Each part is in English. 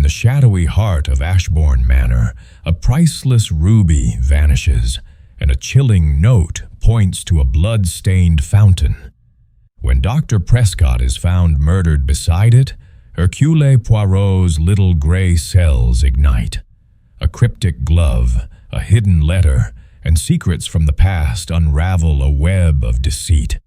the shadowy heart of Ashbourne Manor, a priceless ruby vanishes, and a chilling note points to a blood-stained fountain. When Dr. Prescott is found murdered beside it, Hercule Poirot's little gray cells ignite. A cryptic glove, a hidden letter, and secrets from the past unravel a web of deceit.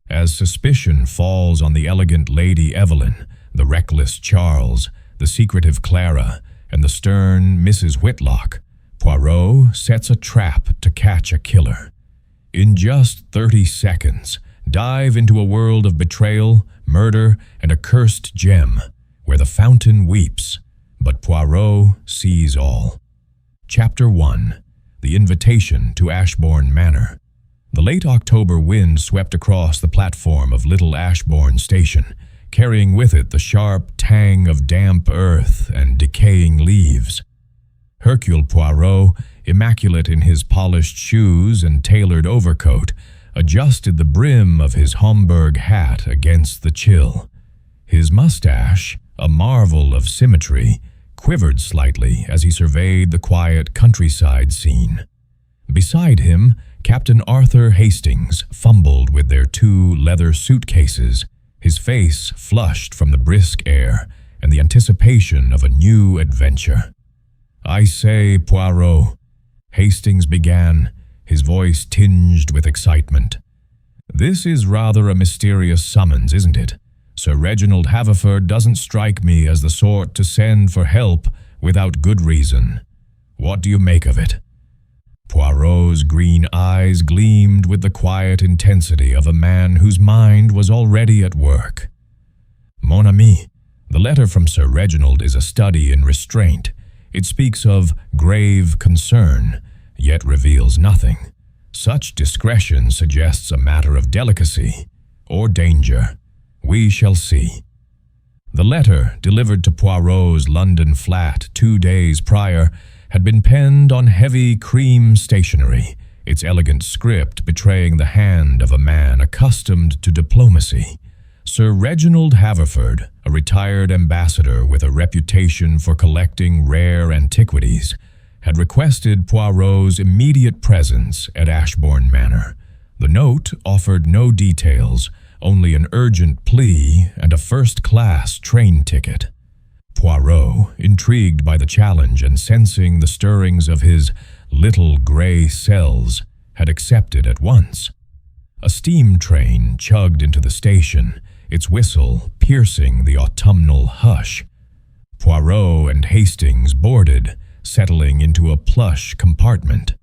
As suspicion falls on the elegant Lady Evelyn, the reckless Charles, the secretive Clara, and the stern Mrs. Whitlock, Poirot sets a trap to catch a killer. In just 30 seconds, dive into a world of betrayal, murder, and a cursed gem, where the fountain weeps, but Poirot sees all. Chapter 1. The Invitation to Ashbourne Manor. The late October wind swept across the platform of Little Ashbourne Station, carrying with it the sharp tang of damp earth and decaying leaves. Hercule Poirot, immaculate in his polished shoes and tailored overcoat, adjusted the brim of his Homburg hat against the chill. His mustache, a marvel of symmetry, quivered slightly as he surveyed the quiet countryside scene. Beside him, Captain Arthur Hastings fumbled with their 2 leather suitcases, his face flushed from the brisk air and the anticipation of a new adventure. "I say, Poirot," Hastings began, his voice tinged with excitement. "This is rather a mysterious summons, isn't it? Sir Reginald Haverford doesn't strike me as the sort to send for help without good reason. What do you make of it?" Poirot's green eyes gleamed with the quiet intensity of a man whose mind was already at work. "Mon ami, the letter from Sir Reginald is a study in restraint. It speaks of grave concern, yet reveals nothing. Such discretion suggests a matter of delicacy or danger. We shall see." The letter, delivered to Poirot's London flat 2 days prior, had been penned on heavy cream stationery, its elegant script betraying the hand of a man accustomed to diplomacy. Sir Reginald Haverford, a retired ambassador with a reputation for collecting rare antiquities, had requested Poirot's immediate presence at Ashbourne Manor. The note offered no details, only an urgent plea and a first-class train ticket. Poirot, intrigued by the challenge and sensing the stirrings of his little gray cells, had accepted at once. A steam train chugged into the station, its whistle piercing the autumnal hush. Poirot and Hastings boarded, settling into a plush compartment.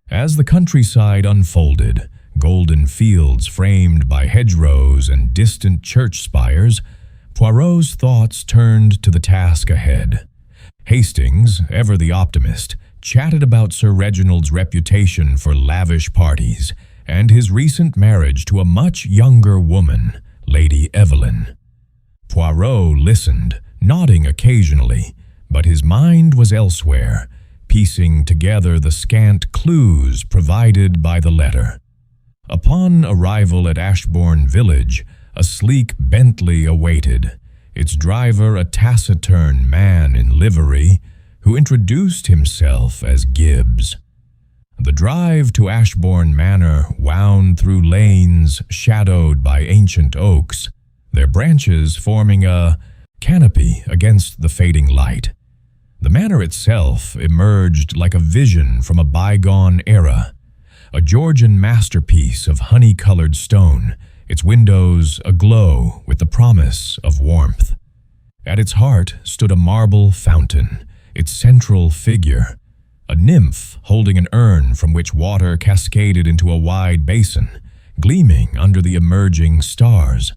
As the countryside unfolded, golden fields framed by hedgerows and distant church spires, Poirot's thoughts turned to the task ahead. Hastings, ever the optimist, chatted about Sir Reginald's reputation for lavish parties and his recent marriage to a much younger woman, Lady Evelyn. Poirot listened, nodding occasionally, but his mind was elsewhere, piecing together the scant clues provided by the letter. Upon arrival at Ashbourne village, a sleek Bentley awaited, its driver a taciturn man in livery who introduced himself as Gibbs. The drive to Ashbourne Manor wound through lanes shadowed by ancient oaks, their branches forming a canopy against the fading light. The manor itself emerged like a vision from a bygone era, a Georgian masterpiece of honey-colored stone, its windows aglow with the promise of warmth. At its heart stood a marble fountain, its central figure, a nymph holding an urn from which water cascaded into a wide basin, gleaming under the emerging stars.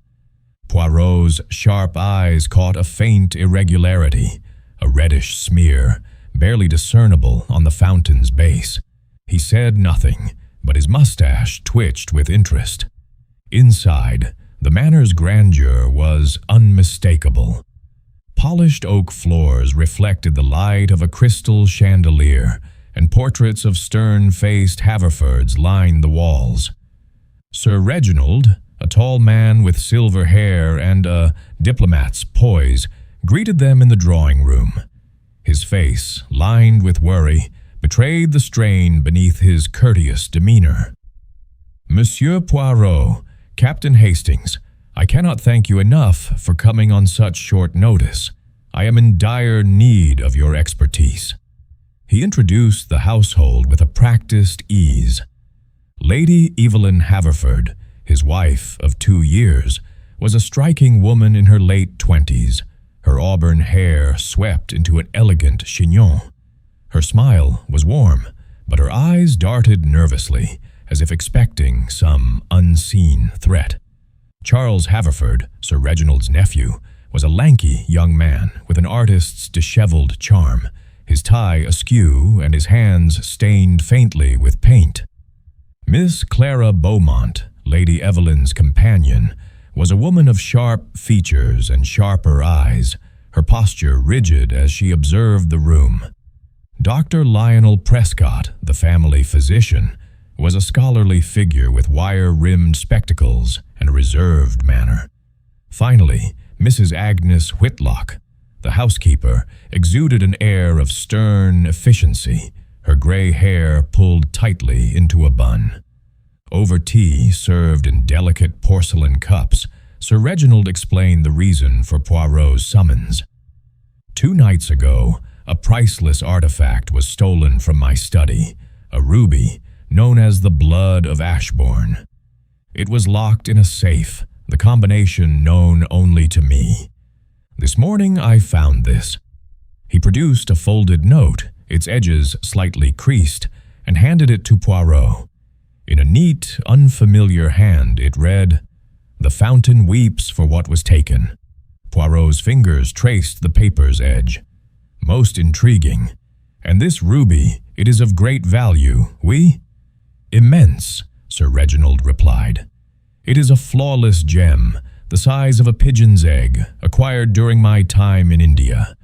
Poirot's sharp eyes caught a faint irregularity, a reddish smear, barely discernible on the fountain's base. He said nothing, but his mustache twitched with interest. Inside, the manor's grandeur was unmistakable. Polished oak floors reflected the light of a crystal chandelier, and portraits of stern-faced Haverfords lined the walls. Sir Reginald, a tall man with silver hair and a diplomat's poise, greeted them in the drawing room. His face, lined with worry, betrayed the strain beneath his courteous demeanor. "Monsieur Poirot, Captain Hastings, I cannot thank you enough for coming on such short notice. I am in dire need of your expertise." He introduced the household with a practiced ease. Lady Evelyn Haverford, his wife of 2 years, was a striking woman in her late 20s, her auburn hair swept into an elegant chignon. Her smile was warm, but her eyes darted nervously, as if expecting some unseen threat. Charles Haverford, Sir Reginald's nephew, was a lanky young man with an artist's disheveled charm, his tie askew and his hands stained faintly with paint. Miss Clara Beaumont, Lady Evelyn's companion, was a woman of sharp features and sharper eyes, her posture rigid as she observed the room. Dr. Lionel Prescott, the family physician, was a scholarly figure with wire-rimmed spectacles and a reserved manner. Finally, Mrs. Agnes Whitlock, the housekeeper, exuded an air of stern efficiency, her gray hair pulled tightly into a bun. Over tea served in delicate porcelain cups, Sir Reginald explained the reason for Poirot's summons. "2 nights ago, a priceless artifact was stolen from my study, a ruby known as the Blood of Ashbourne. It was locked in a safe, the combination known only to me. This morning I found this." He produced a folded note, its edges slightly creased, and handed it to Poirot. In a neat, unfamiliar hand it read, "The fountain weeps for what was taken." Poirot's fingers traced the paper's edge. "Most intriguing. And this ruby, it is of great value, oui?" "Immense," Sir Reginald replied. "It is a flawless gem, the size of a pigeon's egg, acquired during my time in India.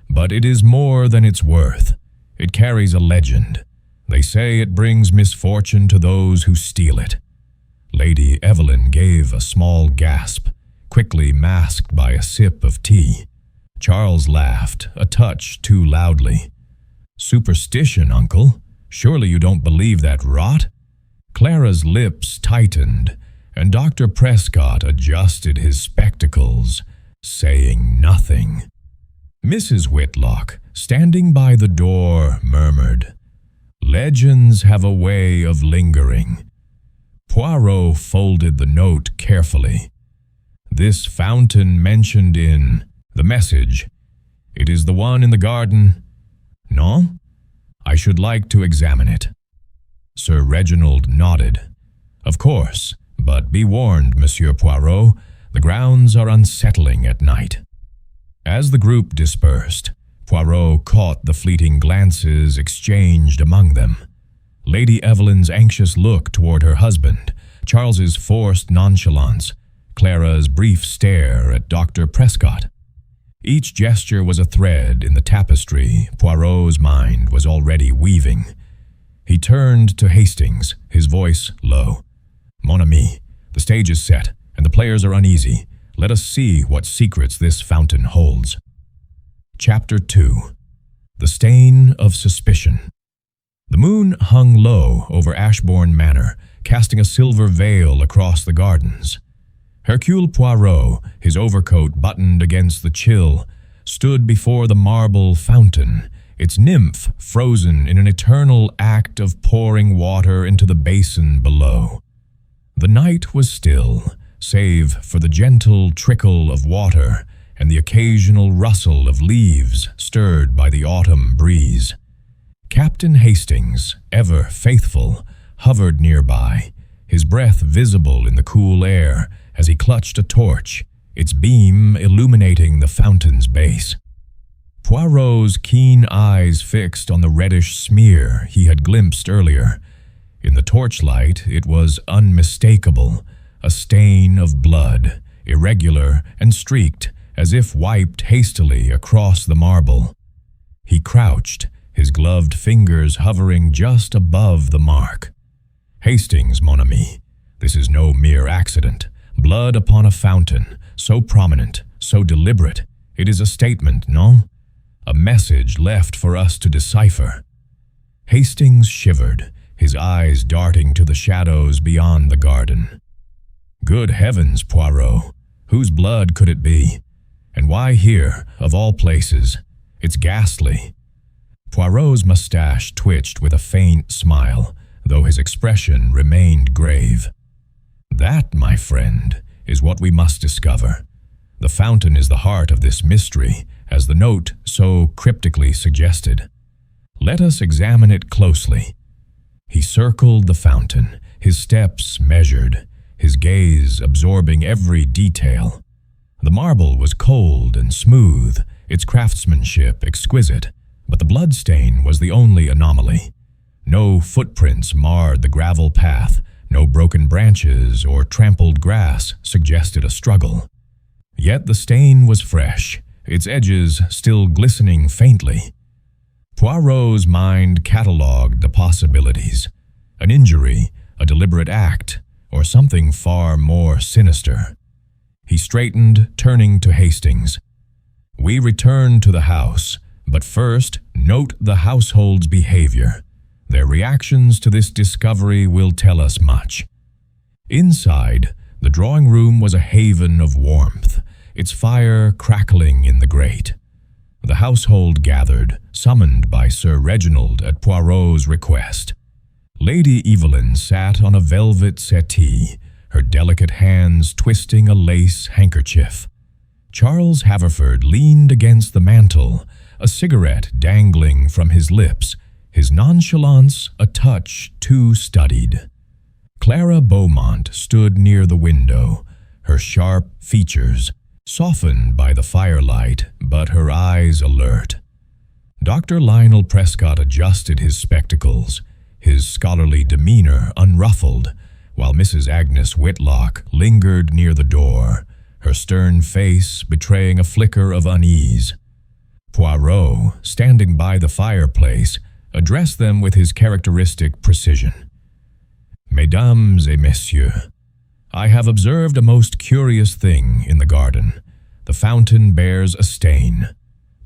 But it is more than its worth. It carries a legend. They say it brings misfortune to those who steal it." Lady Evelyn gave a small gasp, quickly masked by a sip of tea. Charles laughed, a touch too loudly. "Superstition, uncle? Surely you don't believe that rot?" Clara's lips tightened, and Dr. Prescott adjusted his spectacles, saying nothing. Mrs. Whitlock, standing by the door, murmured, "Legends have a way of lingering." Poirot folded the note carefully. "This fountain mentioned in the message, it is the one in the garden? No? I should like to examine it." Sir Reginald nodded. "Of course, but be warned, Monsieur Poirot, the grounds are unsettling at night." As the group dispersed, Poirot caught the fleeting glances exchanged among them. Lady Evelyn's anxious look toward her husband, Charles's forced nonchalance, Clara's brief stare at Dr. Prescott. Each gesture was a thread in the tapestry Poirot's mind was already weaving. He turned to Hastings, his voice low. "Mon ami, the stage is set, and the players are uneasy. Let us see what secrets this fountain holds." Chapter 2. The Stain of Suspicion. The moon hung low over Ashbourne Manor, casting a silver veil across the gardens. Hercule Poirot, his overcoat buttoned against the chill, stood before the marble fountain, its nymph frozen in an eternal act of pouring water into the basin below. The night was still, save for the gentle trickle of water and the occasional rustle of leaves stirred by the autumn breeze. Captain Hastings, ever faithful, hovered nearby, his breath visible in the cool air as he clutched a torch, its beam illuminating the fountain's base. Poirot's keen eyes fixed on the reddish smear he had glimpsed earlier. In the torchlight, it was unmistakable, a stain of blood, irregular and streaked, as if wiped hastily across the marble. He crouched, his gloved fingers hovering just above the mark. "Hastings, mon ami, this is no mere accident. Blood upon a fountain, so prominent, so deliberate. It is a statement, no? A message left for us to decipher." Hastings shivered, his eyes darting to the shadows beyond the garden. "Good heavens, Poirot! Whose blood could it be? And why here, of all places? It's ghastly." Poirot's mustache twitched with a faint smile, though his expression remained grave. "That, my friend, is what we must discover. The fountain is the heart of this mystery, as the note so cryptically suggested. Let us examine it closely." He circled the fountain, his steps measured, his gaze absorbing every detail. The marble was cold and smooth, its craftsmanship exquisite, but the bloodstain was the only anomaly. No footprints marred the gravel path, no broken branches or trampled grass suggested a struggle. Yet the stain was fresh, its edges still glistening faintly. Poirot's mind catalogued the possibilities: an injury, a deliberate act, or something far more sinister. He straightened, turning to Hastings. "We return to the house, but first note the household's behavior. Their reactions to this discovery will tell us much." Inside, the drawing room was a haven of warmth, its fire crackling in the grate. The household gathered, summoned by Sir Reginald at Poirot's request. Lady Evelyn sat on a velvet settee, her delicate hands twisting a lace handkerchief. Charles Haverford leaned against the mantel, a cigarette dangling from his lips, his nonchalance a touch too studied. Clara Beaumont stood near the window, her sharp features softened by the firelight, but her eyes alert. Dr. Lionel Prescott adjusted his spectacles, his scholarly demeanor unruffled, while Mrs. Agnes Whitlock lingered near the door, her stern face betraying a flicker of unease. Poirot, standing by the fireplace, addressed them with his characteristic precision. "Mesdames et messieurs, I have observed a most curious thing in the garden. The fountain bears a stain.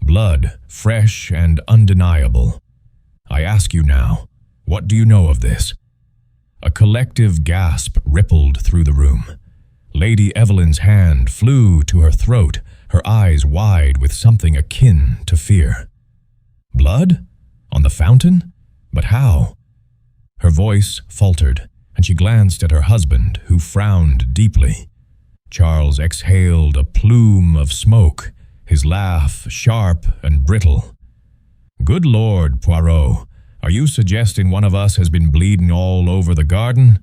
Blood, fresh and undeniable. I ask you now, what do you know of this?" A collective gasp rippled through the room. Lady Evelyn's hand flew to her throat, her eyes wide with something akin to fear. "Blood? On the fountain? But how?" Her voice faltered, and she glanced at her husband, who frowned deeply. Charles exhaled a plume of smoke, his laugh sharp and brittle. "Good Lord, Poirot, are you suggesting one of us has been bleeding all over the garden?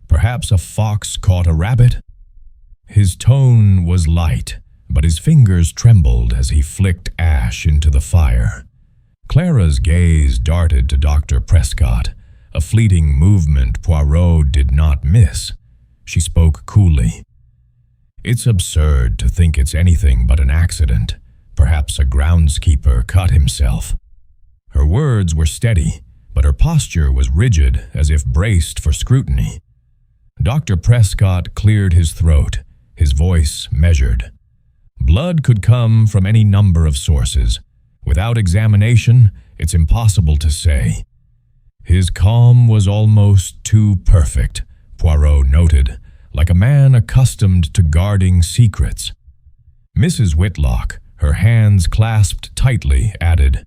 Perhaps a fox caught a rabbit?" His tone was light, but his fingers trembled as he flicked ash into the fire. Clara's gaze darted to Dr. Prescott, a fleeting movement Poirot did not miss. She spoke coolly. "It's absurd to think it's anything but an accident. Perhaps a groundskeeper cut himself." Her words were steady, but her posture was rigid, as if braced for scrutiny. Dr. Prescott cleared his throat, his voice measured. "Blood could come from any number of sources. Without examination, it's impossible to say." His calm was almost too perfect, Poirot noted, like a man accustomed to guarding secrets. Mrs. Whitlock, her hands clasped tightly, added,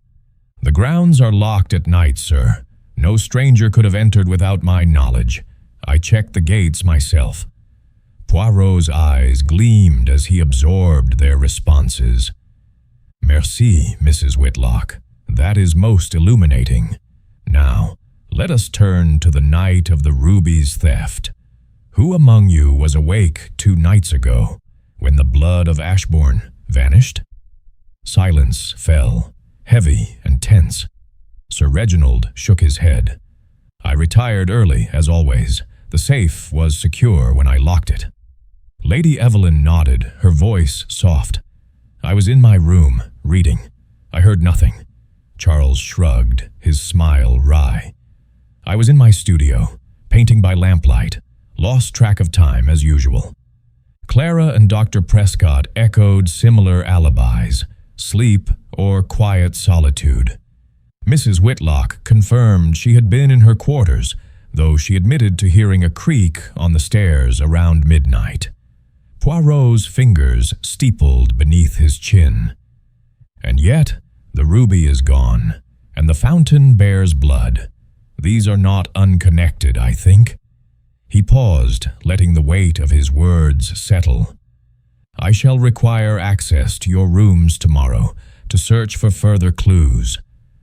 "The grounds are locked at night, sir. No stranger could have entered without my knowledge. I checked the gates myself." Poirot's eyes gleamed as he absorbed their responses. "Merci, Mrs. Whitlock. That is most illuminating. Now, let us turn to the night of the ruby's theft. Who among you was awake 2 nights ago, when the blood of Ashbourne vanished?" Silence fell, heavy and tense. Sir Reginald shook his head. "I retired early, as always. The safe was secure when I locked it." Lady Evelyn nodded, her voice soft. "I was in my room, reading. I heard nothing." Charles shrugged, his smile wry. "I was in my studio, painting by lamplight. Lost track of time, as usual." Clara and Dr. Prescott echoed similar alibis: sleep or quiet solitude. Mrs. Whitlock confirmed she had been in her quarters, though she admitted to hearing a creak on the stairs around midnight. Poirot's fingers steepled beneath his chin. And yet, the ruby is gone, and the fountain bears blood. These are not unconnected, I think. He paused, letting the weight of his words settle. I shall require access to your rooms tomorrow to search for further clues.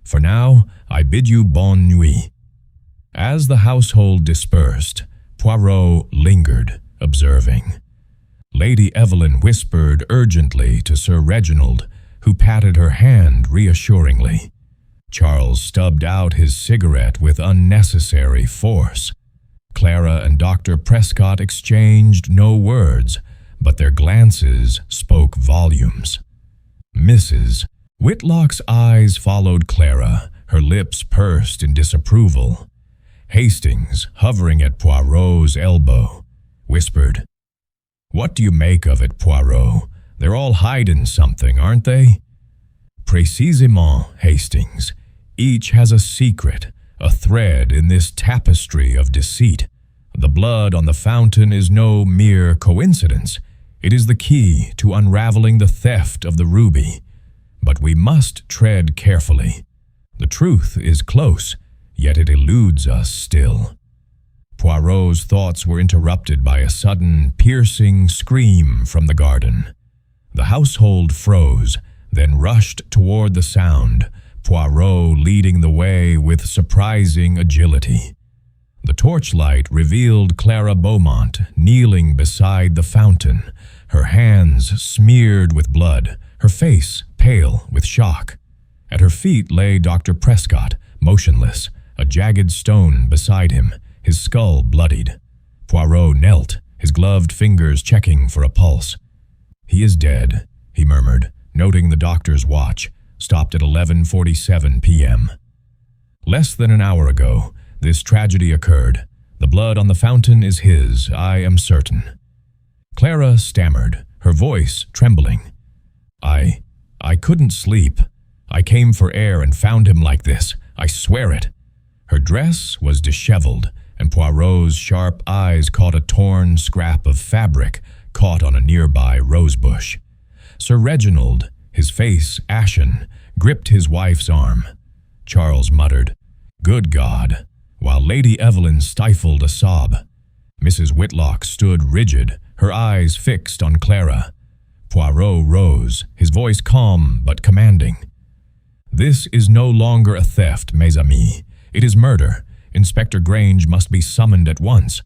For now, I bid you bonne nuit. As the household dispersed, Poirot lingered, observing. Lady Evelyn whispered urgently to Sir Reginald, who patted her hand reassuringly. Charles stubbed out his cigarette with unnecessary force. Clara and Dr. Prescott exchanged no words, but their glances spoke volumes. Mrs. Whitlock's eyes followed Clara, her lips pursed in disapproval. Hastings, hovering at Poirot's elbow, whispered, "What do you make of it, Poirot? They're all hiding something, aren't they?" "Précisément, Hastings. Each has a secret, a thread in this tapestry of deceit. The blood on the fountain is no mere coincidence. It is the key to unraveling the theft of the ruby. But we must tread carefully. The truth is close, yet it eludes us still." Poirot's thoughts were interrupted by a sudden, piercing scream from the garden. The household froze, then rushed toward the sound, Poirot leading the way with surprising agility. The torchlight revealed Clara Beaumont kneeling beside the fountain, her hands smeared with blood, her face pale with shock. At her feet lay Dr. Prescott, motionless, a jagged stone beside him, his skull bloodied. Poirot knelt, his gloved fingers checking for a pulse. "He is dead," he murmured, noting the doctor's watch, stopped at 11:47 p.m. "Less than an hour ago, this tragedy occurred. The blood on the fountain is his, I am certain." Clara stammered, her voice trembling. I couldn't sleep. I came for air and found him like this. I swear it." Her dress was disheveled, and Poirot's sharp eyes caught a torn scrap of fabric caught on a nearby rosebush. Sir Reginald, his face ashen, gripped his wife's arm. Charles muttered, "Good God," while Lady Evelyn stifled a sob. Mrs. Whitlock stood rigid, her eyes fixed on Clara. Poirot rose, his voice calm but commanding. "This is no longer a theft, mes amis. It is murder. Inspector Grange must be summoned at once."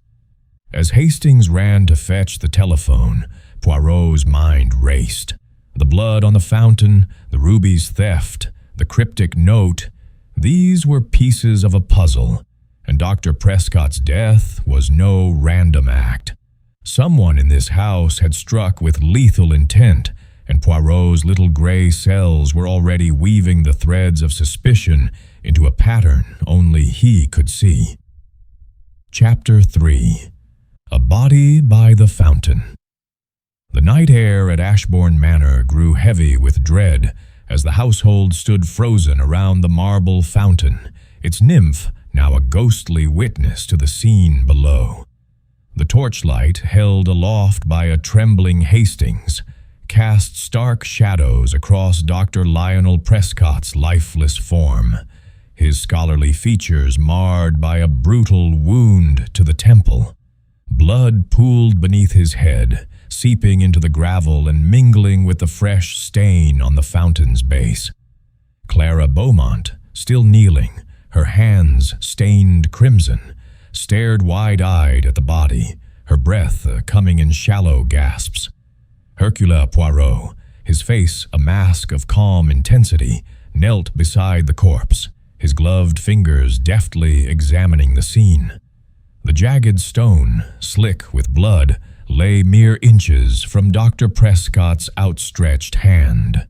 As Hastings ran to fetch the telephone, Poirot's mind raced. The blood on the fountain, the ruby's theft, the cryptic note, these were pieces of a puzzle, and Dr. Prescott's death was no random act. Someone in this house had struck with lethal intent, and Poirot's little gray cells were already weaving the threads of suspicion into a pattern only he could see. Chapter 3. A Body by the Fountain. The night air at Ashbourne Manor grew heavy with dread as the household stood frozen around the marble fountain, its nymph now a ghostly witness to the scene below. The torchlight, held aloft by a trembling Hastings, cast stark shadows across Dr. Lionel Prescott's lifeless form, his scholarly features marred by a brutal wound to the temple. Blood pooled beneath his head, seeping into the gravel and mingling with the fresh stain on the fountain's base. Clara Beaumont, still kneeling, her hands stained crimson, stared wide-eyed at the body, her breath coming in shallow gasps. Hercule Poirot, his face a mask of calm intensity, knelt beside the corpse, his gloved fingers deftly examining the scene. The jagged stone, slick with blood, lay mere inches from Dr. Prescott's outstretched hand.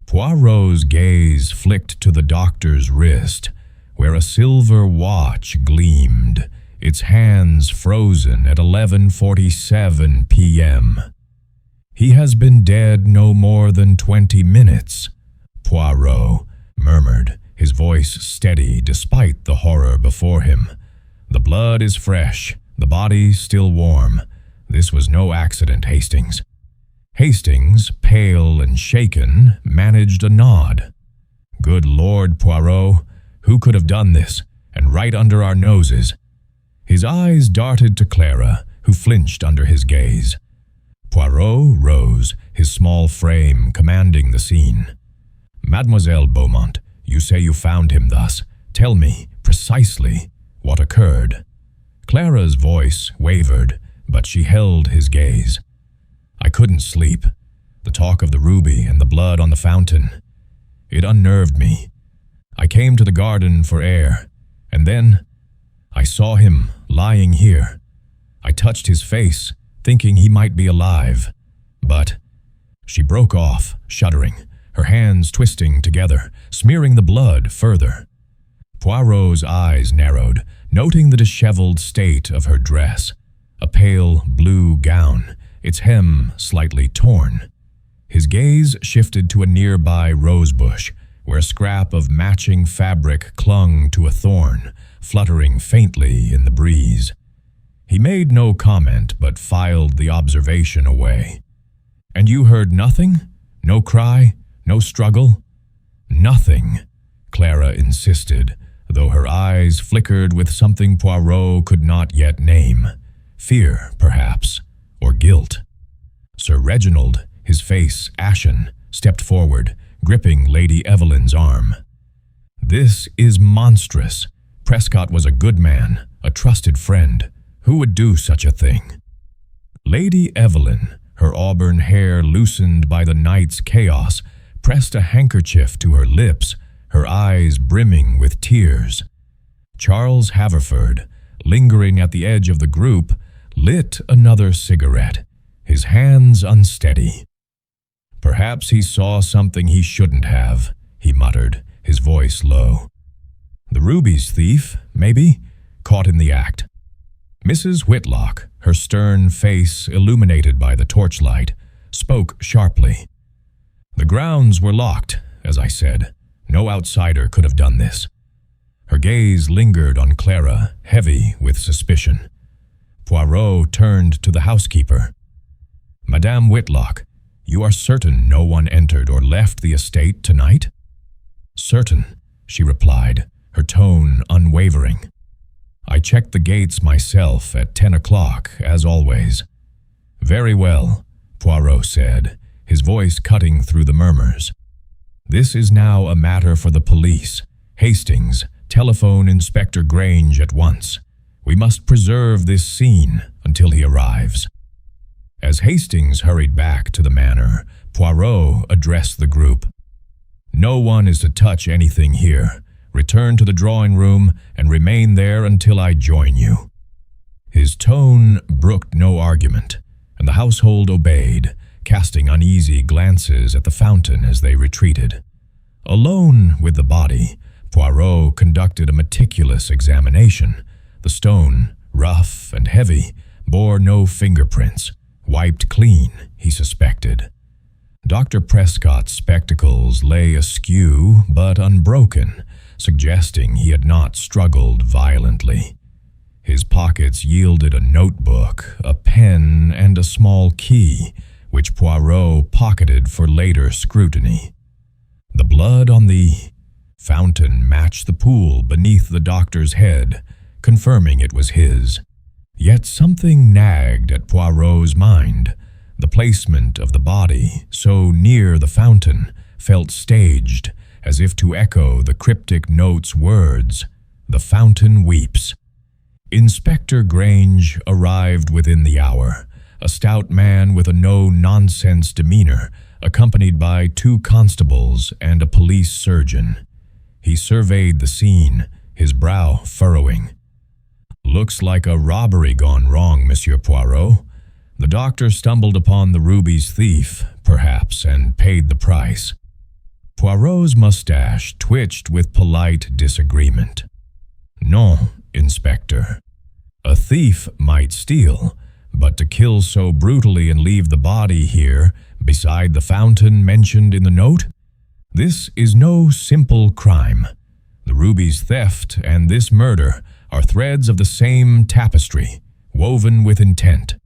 Poirot's gaze flicked to the doctor's wrist, where a silver watch gleamed, its hands frozen at 11:47 p.m. "He has been dead no more than 20 minutes," Poirot murmured, his voice steady despite the horror before him. "The blood is fresh, the body still warm. This was no accident, Hastings." Hastings, pale and shaken, managed a nod. "Good Lord, Poirot, who could have done this, and right under our noses?" His eyes darted to Clara, who flinched under his gaze. Poirot rose, his small frame commanding the scene. "Mademoiselle Beaumont, you say you found him thus. Tell me, precisely, what occurred." Clara's voice wavered, but she held his gaze. "I couldn't sleep. The talk of the ruby and the blood on the fountain. It unnerved me. I came to the garden for air, and then I saw him lying here. I touched his face, thinking he might be alive. But—" She broke off, shuddering, her hands twisting together, smearing the blood further. Poirot's eyes narrowed, noting the disheveled state of her dress, a pale blue gown, its hem slightly torn. His gaze shifted to a nearby rosebush, where a scrap of matching fabric clung to a thorn, fluttering faintly in the breeze. He made no comment, but filed the observation away. "And you heard nothing? No cry? No struggle?" "Nothing," Clara insisted, though her eyes flickered with something Poirot could not yet name. Fear, perhaps, or guilt. Sir Reginald, his face ashen, stepped forward, gripping Lady Evelyn's arm. "This is monstrous. Prescott was a good man, a trusted friend. Who would do such a thing?" Lady Evelyn, her auburn hair loosened by the night's chaos, pressed a handkerchief to her lips, her eyes brimming with tears. Charles Haverford, lingering at the edge of the group, lit another cigarette, his hands unsteady. "Perhaps he saw something he shouldn't have," he muttered, his voice low. "The rubies thief, maybe, caught in the act." Mrs. Whitlock, her stern face illuminated by the torchlight, spoke sharply. "The grounds were locked, as I said. No outsider could have done this." Her gaze lingered on Clara, heavy with suspicion. Poirot turned to the housekeeper. "Madame Whitlock, you are certain no one entered or left the estate tonight?" "Certain," she replied, her tone unwavering. "I checked the gates myself at 10 o'clock, as always." "Very well," Poirot said, his voice cutting through the murmurs. "This is now a matter for the police. Hastings, telephone Inspector Grange at once. We must preserve this scene until he arrives." As Hastings hurried back to the manor, Poirot addressed the group. "No one is to touch anything here. Return to the drawing room and remain there until I join you." His tone brooked no argument, and the household obeyed, casting uneasy glances at the fountain as they retreated. Alone with the body, Poirot conducted a meticulous examination. The stone, rough and heavy, bore no fingerprints, wiped clean, he suspected. Dr. Prescott's spectacles lay askew but unbroken, suggesting he had not struggled violently. His pockets yielded a notebook, a pen, and a small key, which Poirot pocketed for later scrutiny. The blood on the fountain matched the pool beneath the doctor's head, confirming it was his. Yet something nagged at Poirot's mind. The placement of the body, so near the fountain, felt staged, as if to echo the cryptic note's words, "The fountain weeps." Inspector Grange arrived within the hour, a stout man with a no-nonsense demeanor, accompanied by 2 constables and a police surgeon. He surveyed the scene, his brow furrowing. "Looks like a robbery gone wrong, Monsieur Poirot. The doctor stumbled upon the ruby's thief, perhaps, and paid the price." Poirot's mustache twitched with polite disagreement. "Non, Inspector. A thief might steal, but to kill so brutally and leave the body here, beside the fountain mentioned in the note? This is no simple crime. The ruby's theft and this murder are threads of the same tapestry, woven with intent.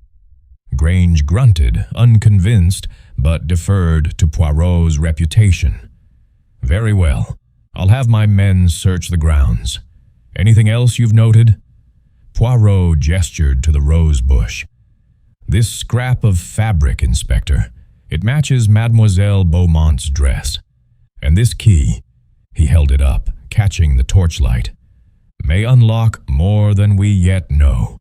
Grange grunted, unconvinced, but deferred to Poirot's reputation. Very well. I'll have my men search the grounds. Anything else you've noted? Poirot gestured to the rose bush. This scrap of fabric, Inspector. It matches Mademoiselle Beaumont's dress. And this key, he held it up, catching the torchlight, may unlock more than we yet know.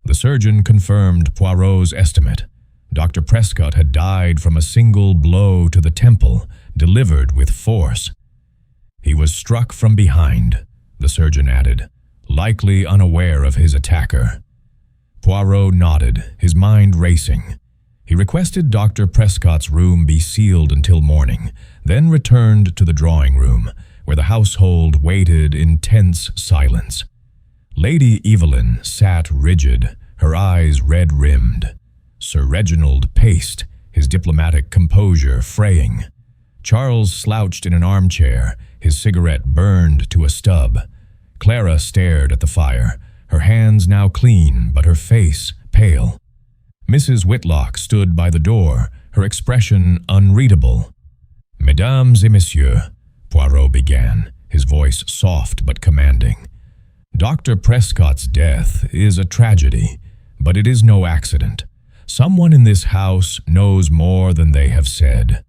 The surgeon confirmed Poirot's estimate. Dr. Prescott had died from a single blow to the temple, delivered with force. He was struck from behind, the surgeon added, likely unaware of his attacker. Poirot nodded, his mind racing. He requested Dr. Prescott's room be sealed until morning, then returned to the drawing room, where the household waited in tense silence. Lady Evelyn sat rigid, her eyes red-rimmed. Sir Reginald paced, his diplomatic composure fraying. Charles slouched in an armchair, his cigarette burned to a stub. Clara stared at the fire, her hands now clean but her face pale. Mrs. Whitlock stood by the door, her expression unreadable. "Mesdames et messieurs," Poirot began, his voice soft but commanding. "Dr. Prescott's death is a tragedy, but it is no accident. Someone in this house knows more than they have said.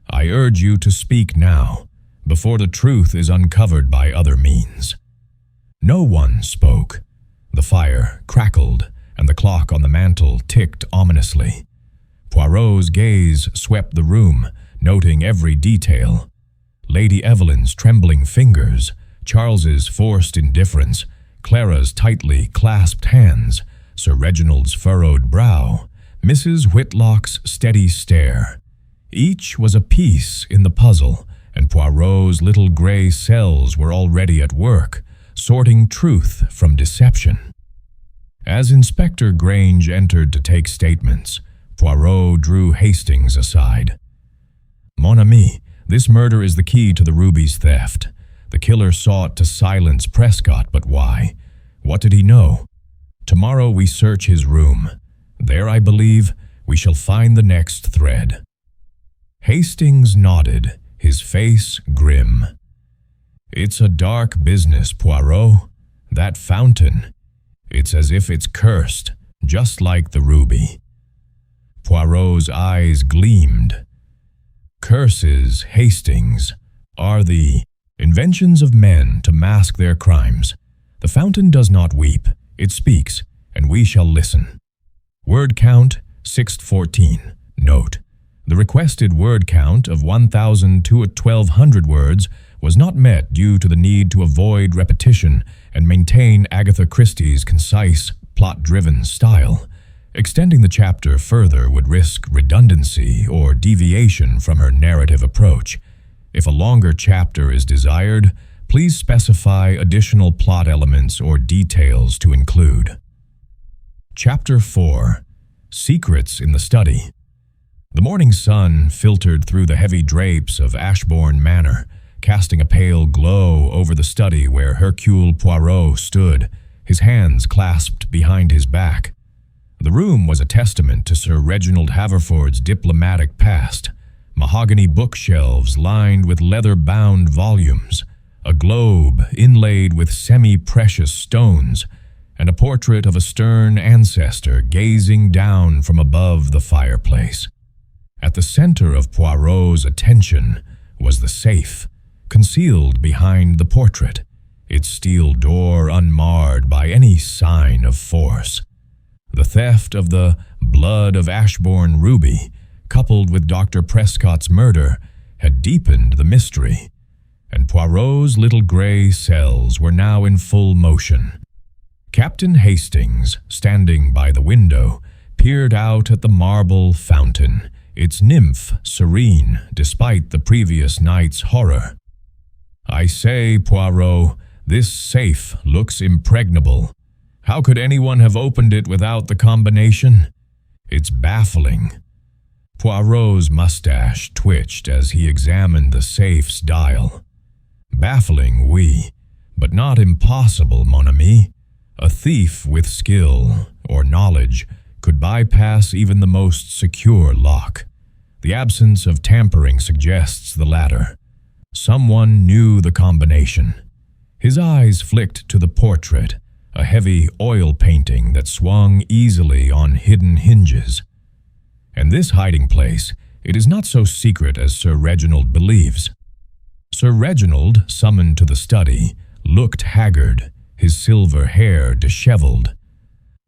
I urge you to speak now, before the truth is uncovered by other means." No one spoke. The fire crackled, and the clock on the mantel ticked ominously. Poirot's gaze swept the room, noting every detail. Lady Evelyn's trembling fingers, Charles's forced indifference, Clara's tightly clasped hands, Sir Reginald's furrowed brow, Mrs. Whitlock's steady stare. Each was a piece in the puzzle, and Poirot's little gray cells were already at work, sorting truth from deception. As Inspector Grange entered to take statements, Poirot drew Hastings aside. "Mon ami, this murder is the key to the ruby's theft. The killer sought to silence Prescott, but why? What did he know? Tomorrow we search his room. There, I believe, we shall find the next thread." Hastings nodded, his face grim. "It's a dark business, Poirot. That fountain. It's as if it's cursed, just like the ruby." Poirot's eyes gleamed. "Curses, Hastings, are the inventions of men to mask their crimes. The fountain does not weep, it speaks, and we shall listen. Word count 614. Note: the requested word count of 1,000 to 1,200 words was not met due to the need to avoid repetition and maintain Agatha Christie's concise, plot-driven style. Extending the chapter further would risk redundancy or deviation from her narrative approach. If a longer chapter is desired, please specify additional plot elements or details to include. Chapter 4. Secrets in the Study. The morning sun filtered through the heavy drapes of Ashbourne Manor, casting a pale glow over the study where Hercule Poirot stood, his hands clasped behind his back. The room was a testament to Sir Reginald Haverford's diplomatic past. Mahogany bookshelves lined with leather-bound volumes, a globe inlaid with semi-precious stones, and a portrait of a stern ancestor gazing down from above the fireplace. At the center of Poirot's attention was the safe, concealed behind the portrait, its steel door unmarred by any sign of force. The theft of the blood of Ashbourne ruby, coupled with Dr. Prescott's murder, had deepened the mystery, and Poirot's little gray cells were now in full motion. Captain Hastings, standing by the window, peered out at the marble fountain, its nymph serene despite the previous night's horror. "I say, Poirot, this safe looks impregnable. How could anyone have opened it without the combination? It's baffling." Poirot's mustache twitched as he examined the safe's dial. "Baffling, oui, but not impossible, mon ami. A thief with skill or knowledge could bypass even the most secure lock. The absence of tampering suggests the latter. Someone knew the combination." His eyes flicked to the portrait, a heavy oil painting that swung easily on hidden hinges. "And this hiding place, it is not so secret as Sir Reginald believes." Sir Reginald, summoned to the study, looked haggard, his silver hair disheveled.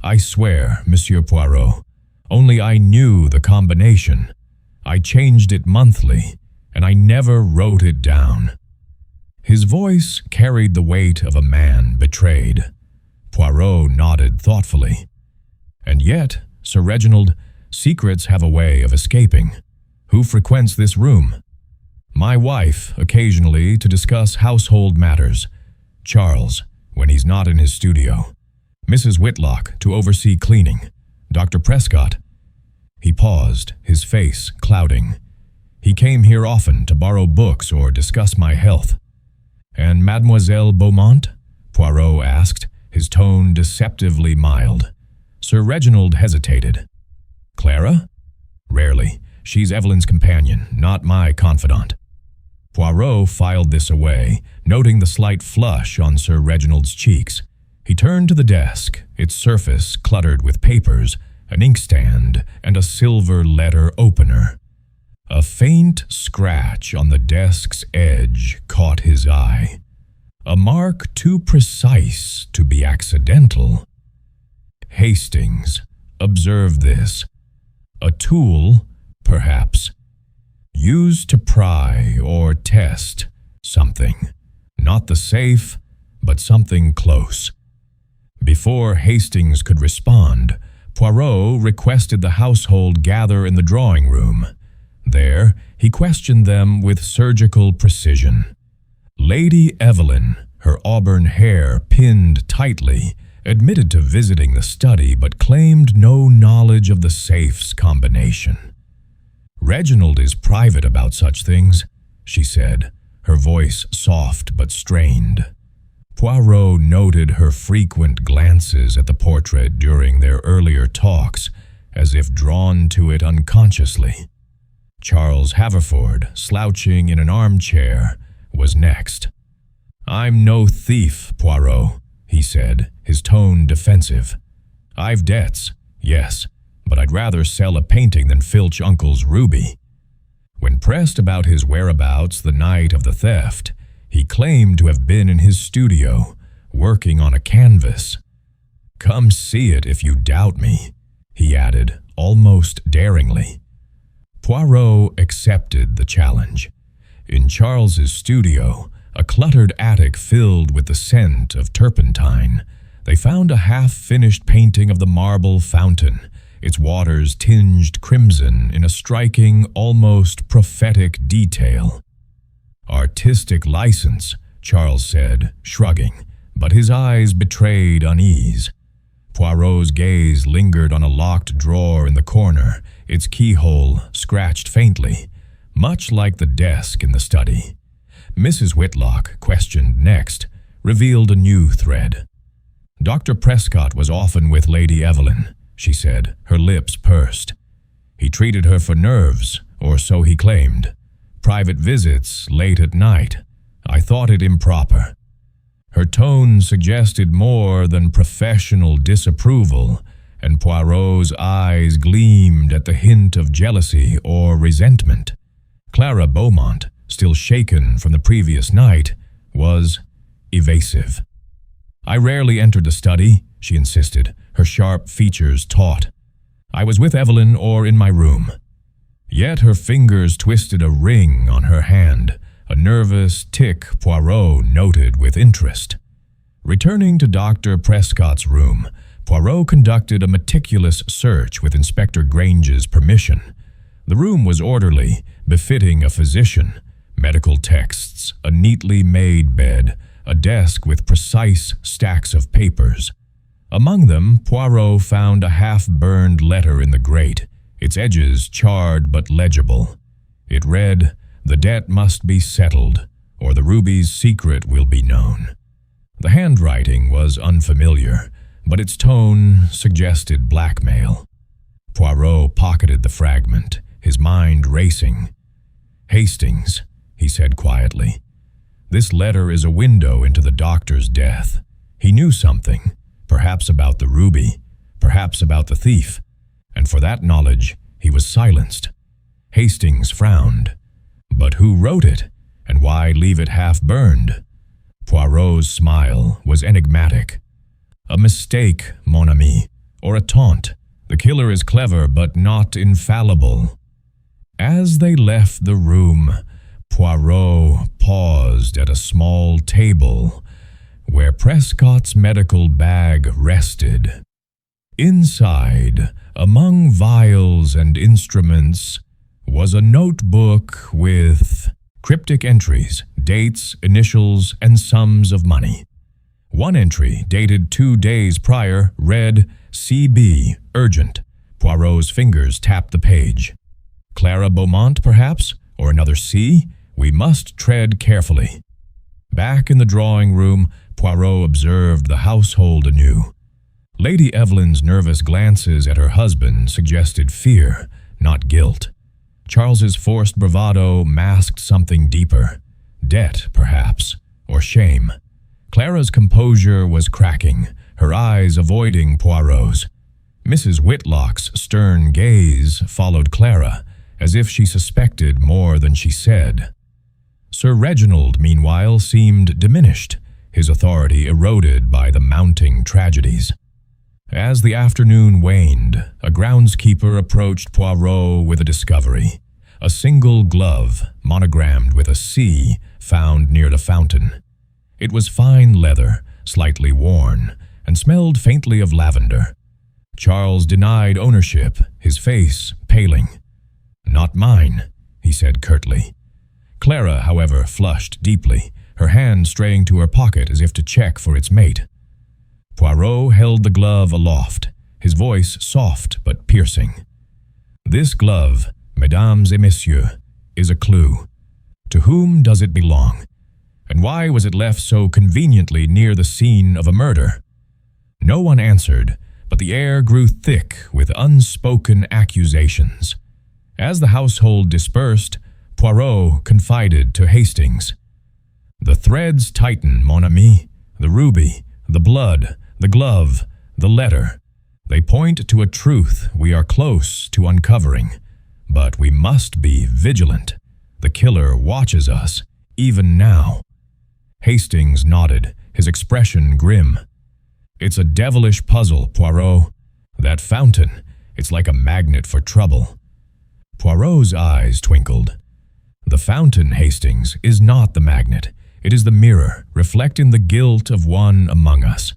"I swear, Monsieur Poirot, only I knew the combination. I changed it monthly, and I never wrote it down." His voice carried the weight of a man betrayed. Poirot nodded thoughtfully. "And yet, Sir Reginald, secrets have a way of escaping. Who frequents this room?" "My wife, occasionally, to discuss household matters. Charles, when he's not in his studio. Mrs. Whitlock, to oversee cleaning. Dr. Prescott." He paused, his face clouding. "He came here often to borrow books or discuss my health." "And Mademoiselle Beaumont?" Poirot asked, his tone deceptively mild. Sir Reginald hesitated. "Clara?" "Rarely. She's Evelyn's companion, not my confidant." Poirot filed this away, noting the slight flush on Sir Reginald's cheeks. He turned to the desk, its surface cluttered with papers, an inkstand, and a silver letter opener. A faint scratch on the desk's edge caught his eye. A mark too precise to be accidental. Hastings observed this. A tool, perhaps, used to pry or test something. Not the safe, but something close. Before Hastings could respond, Poirot requested the household gather in the drawing room. There, he questioned them with surgical precision. Lady Evelyn, her auburn hair pinned tightly, admitted to visiting the study but claimed no knowledge of the safe's combination. "Reginald is private about such things," she said, her voice soft but strained. Poirot noted her frequent glances at the portrait during their earlier talks, as if drawn to it unconsciously. Charles Haverford, slouching in an armchair, was next. "I'm no thief, Poirot," he said, his tone defensive. "I've debts, yes, but I'd rather sell a painting than filch Uncle's ruby." When pressed about his whereabouts the night of the theft, he claimed to have been in his studio, working on a canvas. "Come see it if you doubt me," he added, almost daringly. Poirot accepted the challenge. In Charles's studio, a cluttered attic filled with the scent of turpentine, they found a half-finished painting of the marble fountain, its waters tinged crimson in a striking, almost prophetic detail. "Artistic license," Charles said, shrugging, but his eyes betrayed unease. Poirot's gaze lingered on a locked drawer in the corner, its keyhole scratched faintly, much like the desk in the study. Mrs. Whitlock, questioned next, revealed a new thread. "Dr. Prescott was often with Lady Evelyn," she said, her lips pursed. "He treated her for nerves, or so he claimed. Private visits late at night. I thought it improper." Her tone suggested more than professional disapproval, and Poirot's eyes gleamed at the hint of jealousy or resentment. Clara Beaumont, still shaken from the previous night, was evasive. "I rarely entered the study," she insisted, her sharp features taut. "I was with Evelyn or in my room." Yet her fingers twisted a ring on her hand, a nervous tick Poirot noted with interest. Returning to Dr. Prescott's room, Poirot conducted a meticulous search with Inspector Grange's permission. The room was orderly, befitting a physician. Medical texts, a neatly made bed, a desk with precise stacks of papers. Among them, Poirot found a half-burned letter in the grate, its edges charred but legible. It read, "The debt must be settled, or the ruby's secret will be known." The handwriting was unfamiliar, but its tone suggested blackmail. Poirot pocketed the fragment, his mind racing. "Hastings," he said quietly, "this letter is a window into the doctor's death. He knew something, perhaps about the ruby, perhaps about the thief, and for that knowledge he was silenced." Hastings frowned. But who wrote it, and why leave it half-burned? Poirot's smile was enigmatic. "A mistake, mon ami, or a taunt. The killer is clever but not infallible." As they left the room, Poirot paused at a small table where Prescott's medical bag rested. Inside, among vials and instruments, was a notebook with cryptic entries, dates, initials, and sums of money. One entry, dated 2 days prior, read, "CB, urgent." Poirot's fingers tapped the page. Clara Beaumont, perhaps? Or another C? We must tread carefully. Back in the drawing room, Poirot observed the household anew. Lady Evelyn's nervous glances at her husband suggested fear, not guilt. Charles's forced bravado masked something deeper. Debt, perhaps, or shame. Clara's composure was cracking, her eyes avoiding Poirot's. Mrs. Whitlock's stern gaze followed Clara, as if she suspected more than she said. Sir Reginald, meanwhile, seemed diminished, his authority eroded by the mounting tragedies. As the afternoon waned, a groundskeeper approached Poirot with a discovery. A single glove, monogrammed with a C, found near the fountain. It was fine leather, slightly worn, and smelled faintly of lavender. Charles denied ownership, his face paling. "Not mine," he said curtly. Clara, however, flushed deeply, her hand straying to her pocket as if to check for its mate. Poirot held the glove aloft, his voice soft but piercing. "This glove, mesdames et messieurs, is a clue. To whom does it belong? And why was it left so conveniently near the scene of a murder?" No one answered, but the air grew thick with unspoken accusations. As the household dispersed, Poirot confided to Hastings. "The threads tighten, mon ami. The ruby, the blood, the glove, the letter. They point to a truth we are close to uncovering. But we must be vigilant. The killer watches us, even now." Hastings nodded, his expression grim. "It's a devilish puzzle, Poirot. That fountain, it's like a magnet for trouble." Poirot's eyes twinkled. "The fountain, Hastings, is not the magnet. It is the mirror, reflecting the guilt of one among us.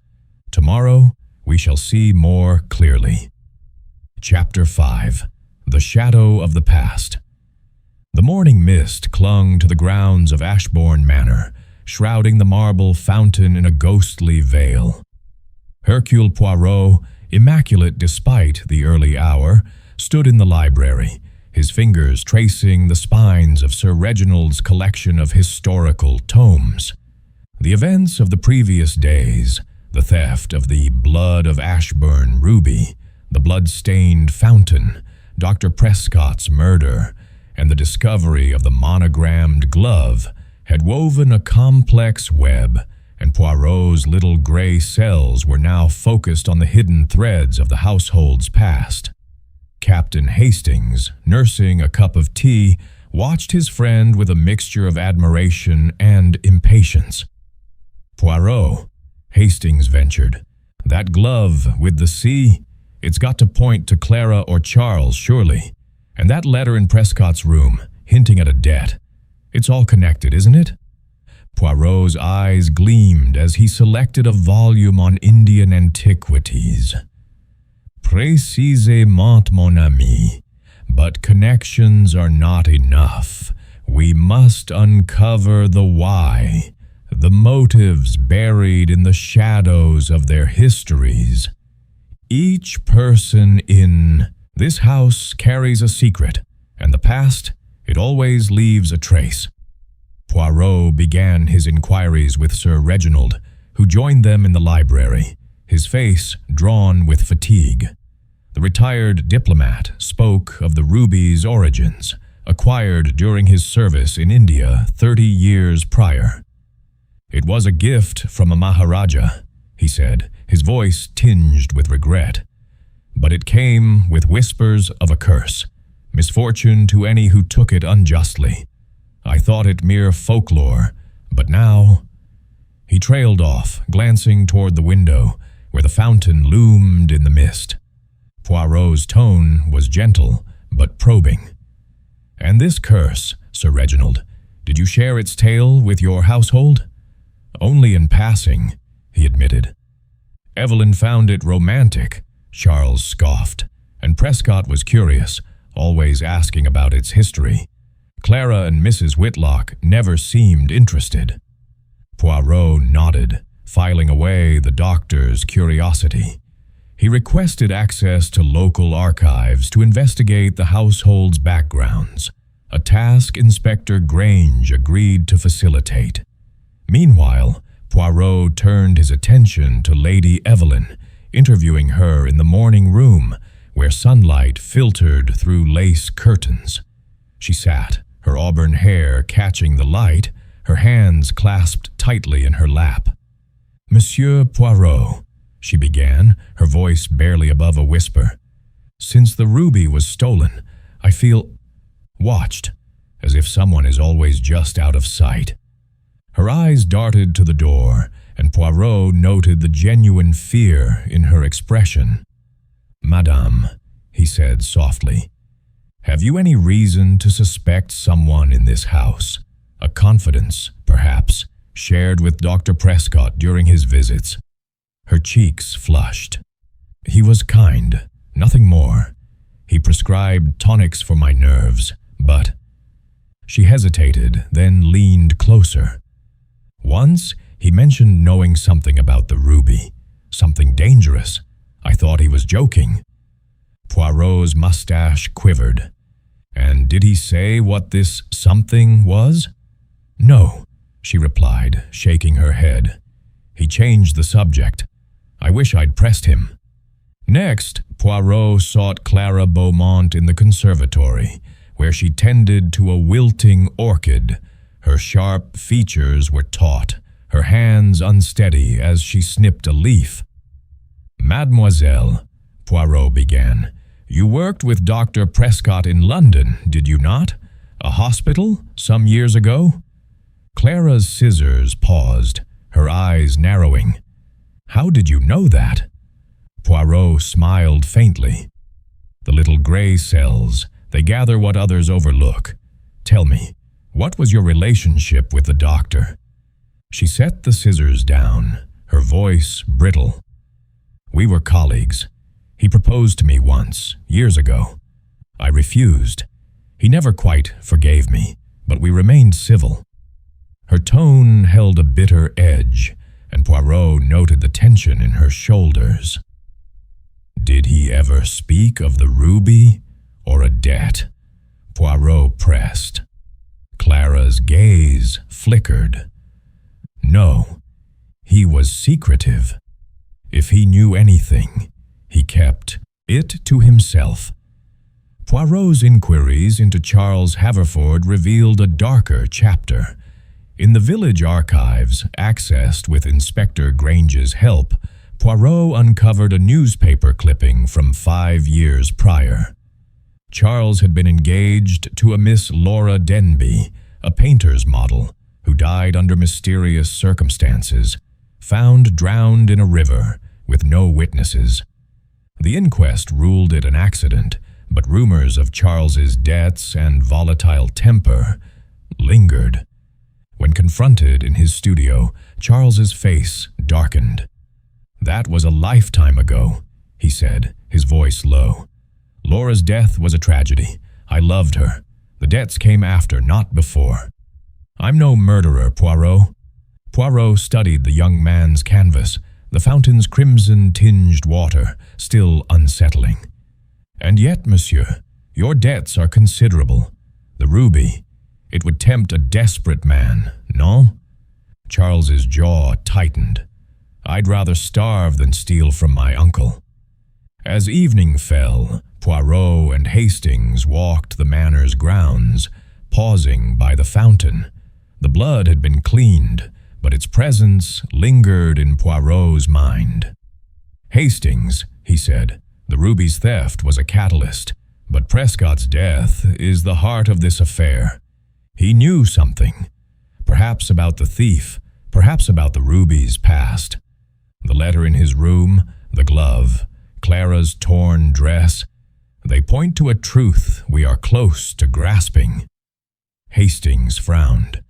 Tomorrow, we shall see more clearly." Chapter 5. The Shadow of the Past. The morning mist clung to the grounds of Ashbourne Manor, shrouding the marble fountain in a ghostly veil. Hercule Poirot, immaculate despite the early hour, stood in the library, his fingers tracing the spines of Sir Reginald's collection of historical tomes. The events of the previous days, the theft of the blood of Ashbourne ruby, the blood-stained fountain, Dr. Prescott's murder, and the discovery of the monogrammed glove had woven a complex web, and Poirot's little gray cells were now focused on the hidden threads of the household's past. Captain Hastings, nursing a cup of tea, watched his friend with a mixture of admiration and impatience. "Poirot," Hastings ventured, "that glove with the C, it's got to point to Clara or Charles, surely. And that letter in Prescott's room, hinting at a debt. It's all connected, isn't it?" Poirot's eyes gleamed as he selected a volume on Indian antiquities. "Précisément, mon ami. But connections are not enough. We must uncover the why, the motives buried in the shadows of their histories. Each person in this house carries a secret, and the past, it always leaves a trace. Poirot began his inquiries with Sir Reginald, who joined them in the library, his face drawn with fatigue. The retired diplomat spoke of the ruby's origins, acquired during his service in India 30 years prior. "It was a gift from a Maharaja," he said, his voice tinged with regret. "But it came with whispers of a curse, misfortune to any who took it unjustly. I thought it mere folklore, but now—" He trailed off, glancing toward the window, where the fountain loomed in the mist. Poirot's tone was gentle, but probing. "And this curse, Sir Reginald, did you share its tale with your household?" "Only in passing," he admitted. "Evelyn found it romantic," Charles scoffed, and Prescott was curious, always asking about its history. Clara and Mrs. Whitlock never seemed interested. Poirot nodded, filing away the doctor's curiosity. He requested access to local archives to investigate the household's backgrounds, a task Inspector Grange agreed to facilitate. Meanwhile, Poirot turned his attention to Lady Evelyn, interviewing her in the morning room, where sunlight filtered through lace curtains. She sat, her auburn hair catching the light, her hands clasped tightly in her lap. "Monsieur Poirot," she began, her voice barely above a whisper, "since the ruby was stolen, I feel watched, as if someone is always just out of sight." Her eyes darted to the door, and Poirot noted the genuine fear in her expression. "Madame," he said softly, "have you any reason to suspect someone in this house? A confidence, perhaps, shared with Dr. Prescott during his visits?" Her cheeks flushed. "He was kind, nothing more. He prescribed tonics for my nerves, but—" She hesitated, then leaned closer. "Once, he mentioned knowing something about the ruby, something dangerous. I thought he was joking." Poirot's mustache quivered. "And did he say what this something was?" "No," she replied, shaking her head. "He changed the subject. I wish I'd pressed him." Next, Poirot sought Clara Beaumont in the conservatory, where she tended to a wilting orchid. Her sharp features were taut, her hands unsteady as she snipped a leaf. "Mademoiselle," Poirot began, "you worked with Dr. Prescott in London, did you not? A hospital, some years ago?" Clara's scissors paused, her eyes narrowing. "How did you know that?" Poirot smiled faintly. "The little gray cells, they gather what others overlook. Tell me, what was your relationship with the doctor?" She set the scissors down, her voice brittle. "We were colleagues. He proposed to me once, years ago. I refused. He never quite forgave me, but we remained civil." Her tone held a bitter edge, and Poirot noted the tension in her shoulders. "Did he ever speak of the ruby or a debt?" Poirot pressed. Clara's gaze flickered. "No, he was secretive. If he knew anything, he kept it to himself." Poirot's inquiries into Charles Haverford revealed a darker chapter. In the village archives, accessed with Inspector Grange's help, Poirot uncovered a newspaper clipping from 5 years prior. Charles had been engaged to a Miss Laura Denby, a painter's model, who died under mysterious circumstances, found drowned in a river with no witnesses. The inquest ruled it an accident, but rumors of Charles's debts and volatile temper lingered. When confronted in his studio, Charles's face darkened. "That was a lifetime ago," he said, his voice low. "Laura's death was a tragedy. I loved her. The debts came after, not before. I'm no murderer, Poirot." Poirot studied the young man's canvas, the fountain's crimson-tinged water still unsettling. "And yet, monsieur, your debts are considerable. The ruby, it would tempt a desperate man, non?" Charles's jaw tightened. "I'd rather starve than steal from my uncle." As evening fell, Poirot and Hastings walked the manor's grounds, pausing by the fountain. The blood had been cleaned, but its presence lingered in Poirot's mind. "Hastings," he said, "the ruby's theft was a catalyst, but Prescott's death is the heart of this affair. He knew something, perhaps about the thief, perhaps about the ruby's past. The letter in his room, the glove, Clara's torn dress, they point to a truth we are close to grasping." Hastings frowned.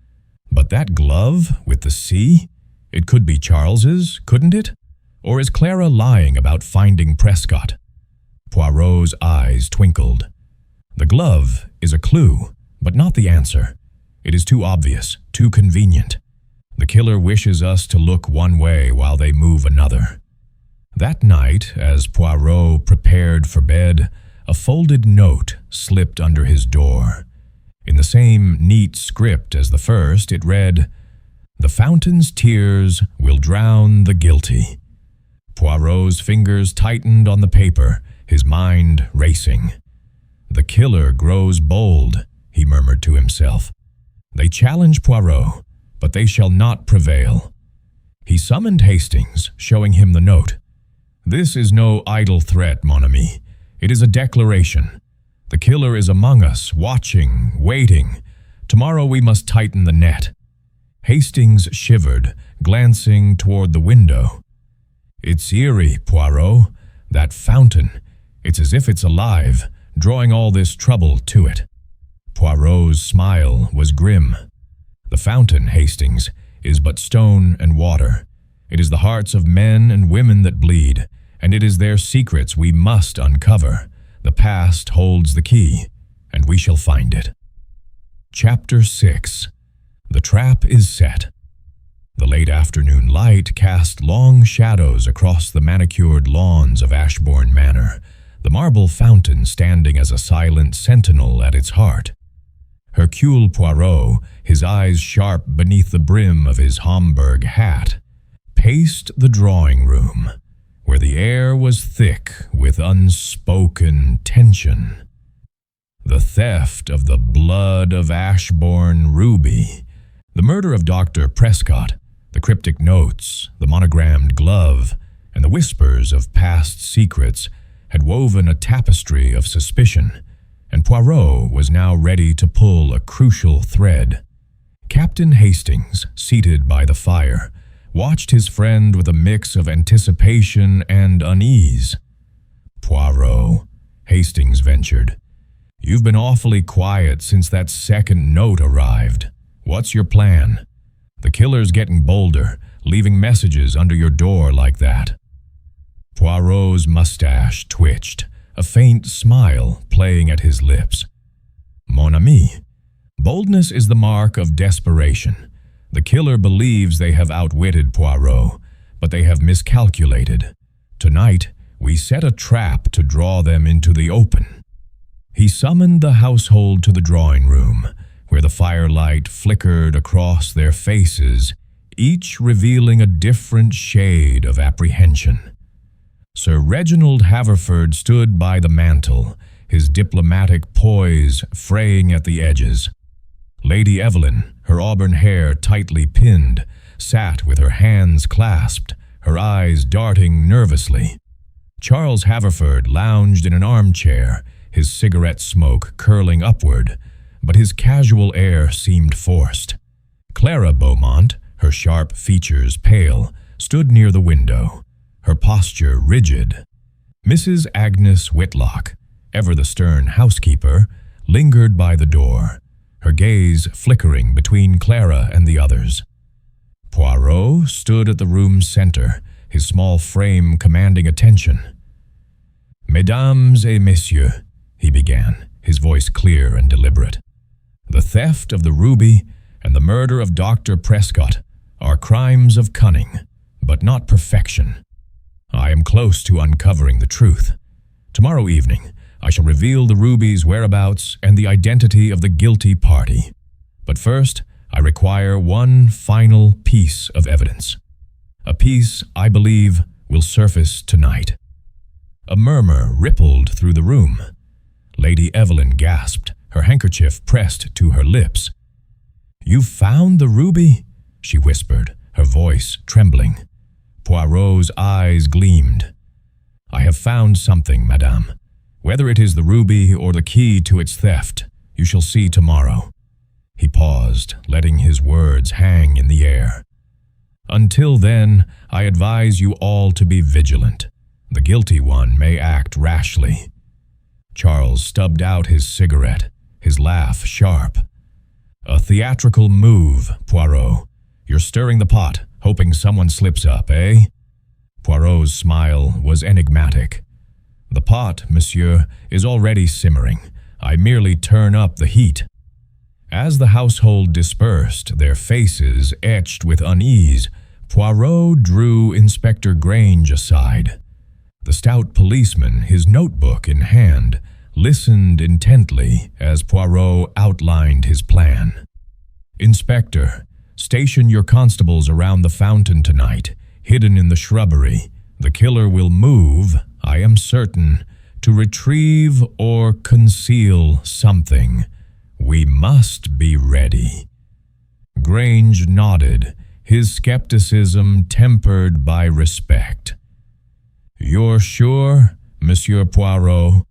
"But that glove with the C? It could be Charles's, couldn't it? Or is Clara lying about finding Prescott?" Poirot's eyes twinkled. "The glove is a clue, but not the answer. It is too obvious, too convenient. The killer wishes us to look one way while they move another." That night, as Poirot prepared for bed, a folded note slipped under his door. In the same neat script as the first, it read, "The fountain's tears will drown the guilty." Poirot's fingers tightened on the paper, his mind racing. "The killer grows bold," he murmured to himself. "They challenge Poirot, but they shall not prevail." He summoned Hastings, showing him the note. "This is no idle threat, mon ami. It is a declaration. The killer is among us, watching, waiting. Tomorrow we must tighten the net." Hastings shivered, glancing toward the window. "It's eerie, Poirot. That fountain. It's as if it's alive, drawing all this trouble to it." Poirot's smile was grim. "The fountain, Hastings, is but stone and water. It is the hearts of men and women that bleed, and it is their secrets we must uncover. The past holds the key, and we shall find it." Chapter 6. The Trap is Set. The late afternoon light cast long shadows across the manicured lawns of Ashbourne Manor, the marble fountain standing as a silent sentinel at its heart. Hercule Poirot, his eyes sharp beneath the brim of his Homburg hat, paced the drawing-room, where the air was thick with unspoken tension. The theft of the blood of Ashbourne ruby, the murder of Dr. Prescott, the cryptic notes, the monogrammed glove, and the whispers of past secrets had woven a tapestry of suspicion, and Poirot was now ready to pull a crucial thread. Captain Hastings, seated by the fire, watched his friend with a mix of anticipation and unease. "Poirot," Hastings ventured, "you've been awfully quiet since that second note arrived. What's your plan? The killer's getting bolder, leaving messages under your door like that." Poirot's mustache twitched, a faint smile playing at his lips. "Mon ami, boldness is the mark of desperation. The killer believes they have outwitted Poirot, but they have miscalculated. Tonight, we set a trap to draw them into the open." He summoned the household to the drawing-room, where the firelight flickered across their faces, each revealing a different shade of apprehension. Sir Reginald Haverford stood by the mantel, his diplomatic poise fraying at the edges. Lady Evelyn, her auburn hair tightly pinned, sat with her hands clasped, her eyes darting nervously. Charles Haverford lounged in an armchair, his cigarette smoke curling upward, but his casual air seemed forced. Clara Beaumont, her sharp features pale, stood near the window, her posture rigid. Mrs. Agnes Whitlock, ever the stern housekeeper, lingered by the door, her gaze flickering between Clara and the others. Poirot stood at the room's center, his small frame commanding attention. "Mesdames et messieurs," he began, his voice clear and deliberate. "The theft of the ruby and the murder of Dr. Prescott are crimes of cunning, but not perfection. I am close to uncovering the truth. Tomorrow evening, I shall reveal the ruby's whereabouts and the identity of the guilty party. But first, I require one final piece of evidence. A piece I believe will surface tonight. A murmur rippled through the room. Lady Evelyn gasped, her handkerchief pressed to her lips. "You found the ruby?" she whispered, her voice trembling. Poirot's eyes gleamed. "I have found something, madame. Whether it is the ruby or the key to its theft, you shall see tomorrow." He paused, letting his words hang in the air. "Until then, I advise you all to be vigilant. The guilty one may act rashly." Charles stubbed out his cigarette, his laugh sharp. "A theatrical move, Poirot. You're stirring the pot, hoping someone slips up, eh?" Poirot's smile was enigmatic. "The pot, monsieur, is already simmering. I merely turn up the heat." As the household dispersed, their faces etched with unease, Poirot drew Inspector Grange aside. The stout policeman, his notebook in hand, listened intently as Poirot outlined his plan. "Inspector, station your constables around the fountain tonight, hidden in the shrubbery. The killer will move, I am certain, to retrieve or conceal something. We must be ready." Grange nodded, his skepticism tempered by respect. "You're sure, Monsieur Poirot?"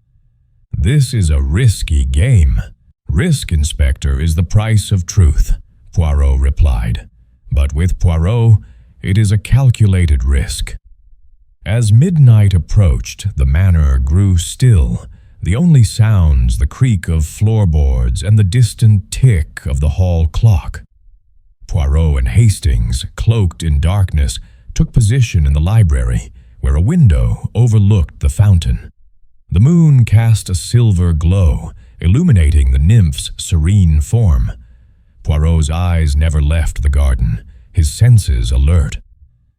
"This is a risky game." "Risk, Inspector, is the price of truth," Poirot replied. "But with Poirot, it is a calculated risk." As midnight approached, the manor grew still, the only sounds the creak of floorboards and the distant tick of the hall clock. Poirot and Hastings, cloaked in darkness, took position in the library, where a window overlooked the fountain. The moon cast a silver glow, illuminating the nymph's serene form. Poirot's eyes never left the garden, his senses alert.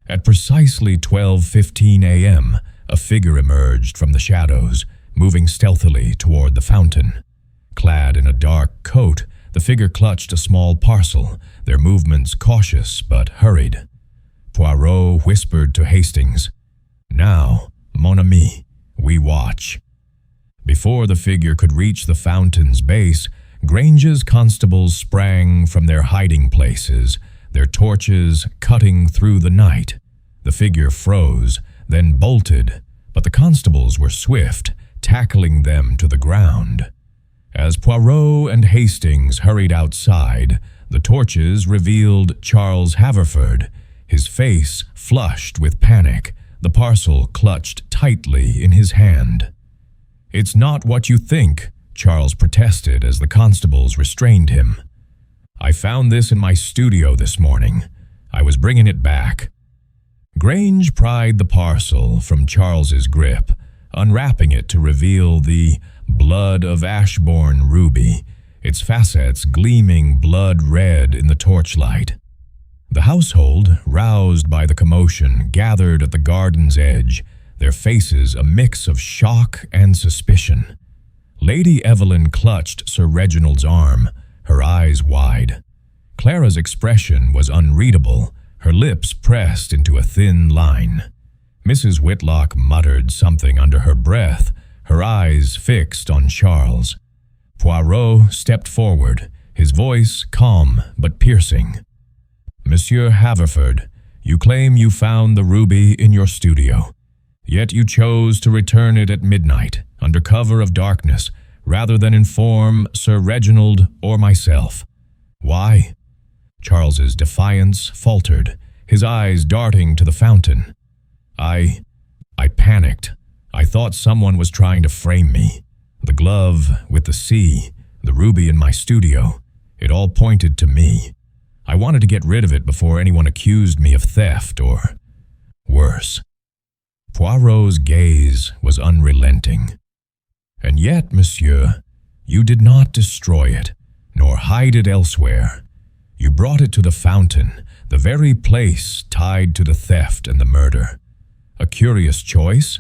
At precisely 12:15 a.m., a figure emerged from the shadows, moving stealthily toward the fountain. Clad in a dark coat, the figure clutched a small parcel, their movements cautious but hurried. Poirot whispered to Hastings, "Now, mon ami, we watch." Before the figure could reach the fountain's base, Grange's constables sprang from their hiding places, their torches cutting through the night. The figure froze, then bolted, but the constables were swift, tackling them to the ground. As Poirot and Hastings hurried outside, the torches revealed Charles Haverford, his face flushed with panic, the parcel clutched tightly in his hand. "It's not what you think," Charles protested as the constables restrained him. "I found this in my studio this morning. I was bringing it back." Grange pried the parcel from Charles's grip, unwrapping it to reveal the blood of Ashbourne ruby, its facets gleaming blood red in the torchlight. The household, roused by the commotion, gathered at the garden's edge, their faces a mix of shock and suspicion. Lady Evelyn clutched Sir Reginald's arm, her eyes wide. Clara's expression was unreadable, her lips pressed into a thin line. Mrs. Whitlock muttered something under her breath, her eyes fixed on Charles. Poirot stepped forward, his voice calm but piercing. "Monsieur Haverford, you claim you found the ruby in your studio. Yet you chose to return it at midnight, under cover of darkness, rather than inform Sir Reginald or myself. Why?" Charles's defiance faltered, his eyes darting to the fountain. I panicked. I thought someone was trying to frame me. The glove with the C, the ruby in my studio, it all pointed to me. I wanted to get rid of it before anyone accused me of theft or worse." Poirot's gaze was unrelenting. "And yet, monsieur, you did not destroy it, nor hide it elsewhere. You brought it to the fountain, the very place tied to the theft and the murder. A curious choice,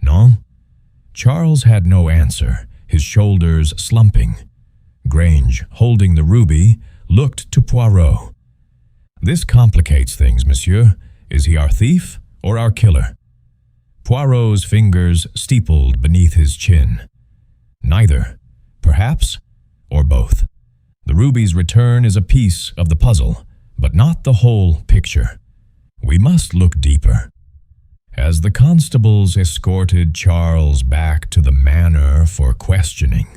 no? Charles had no answer, his shoulders slumping. Grange, holding the ruby, looked to Poirot. "This complicates things, monsieur. Is he our thief or our killer?" Poirot's fingers steepled beneath his chin. "Neither, perhaps, or both. The ruby's return is a piece of the puzzle, but not the whole picture. We must look deeper." As the constables escorted Charles back to the manor for questioning,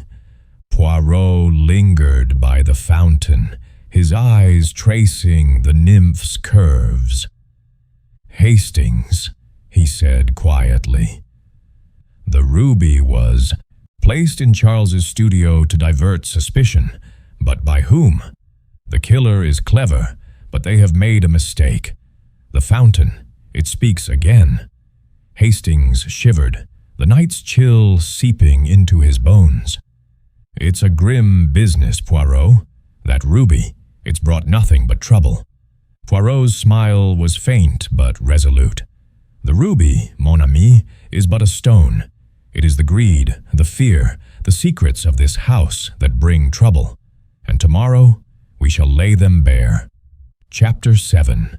Poirot lingered by the fountain, his eyes tracing the nymph's curves. "Hastings," he said quietly. The ruby was placed in Charles's studio to divert suspicion, but by whom? The killer is clever, but they have made a mistake. The fountain, it speaks again. Hastings shivered, the night's chill seeping into his bones. "It's a grim business, Poirot. That ruby, it's brought nothing but trouble." Poirot's smile was faint but resolute. "The ruby, mon ami, is but a stone. It is the greed, the fear, the secrets of this house that bring trouble. And tomorrow we shall lay them bare." Chapter 7.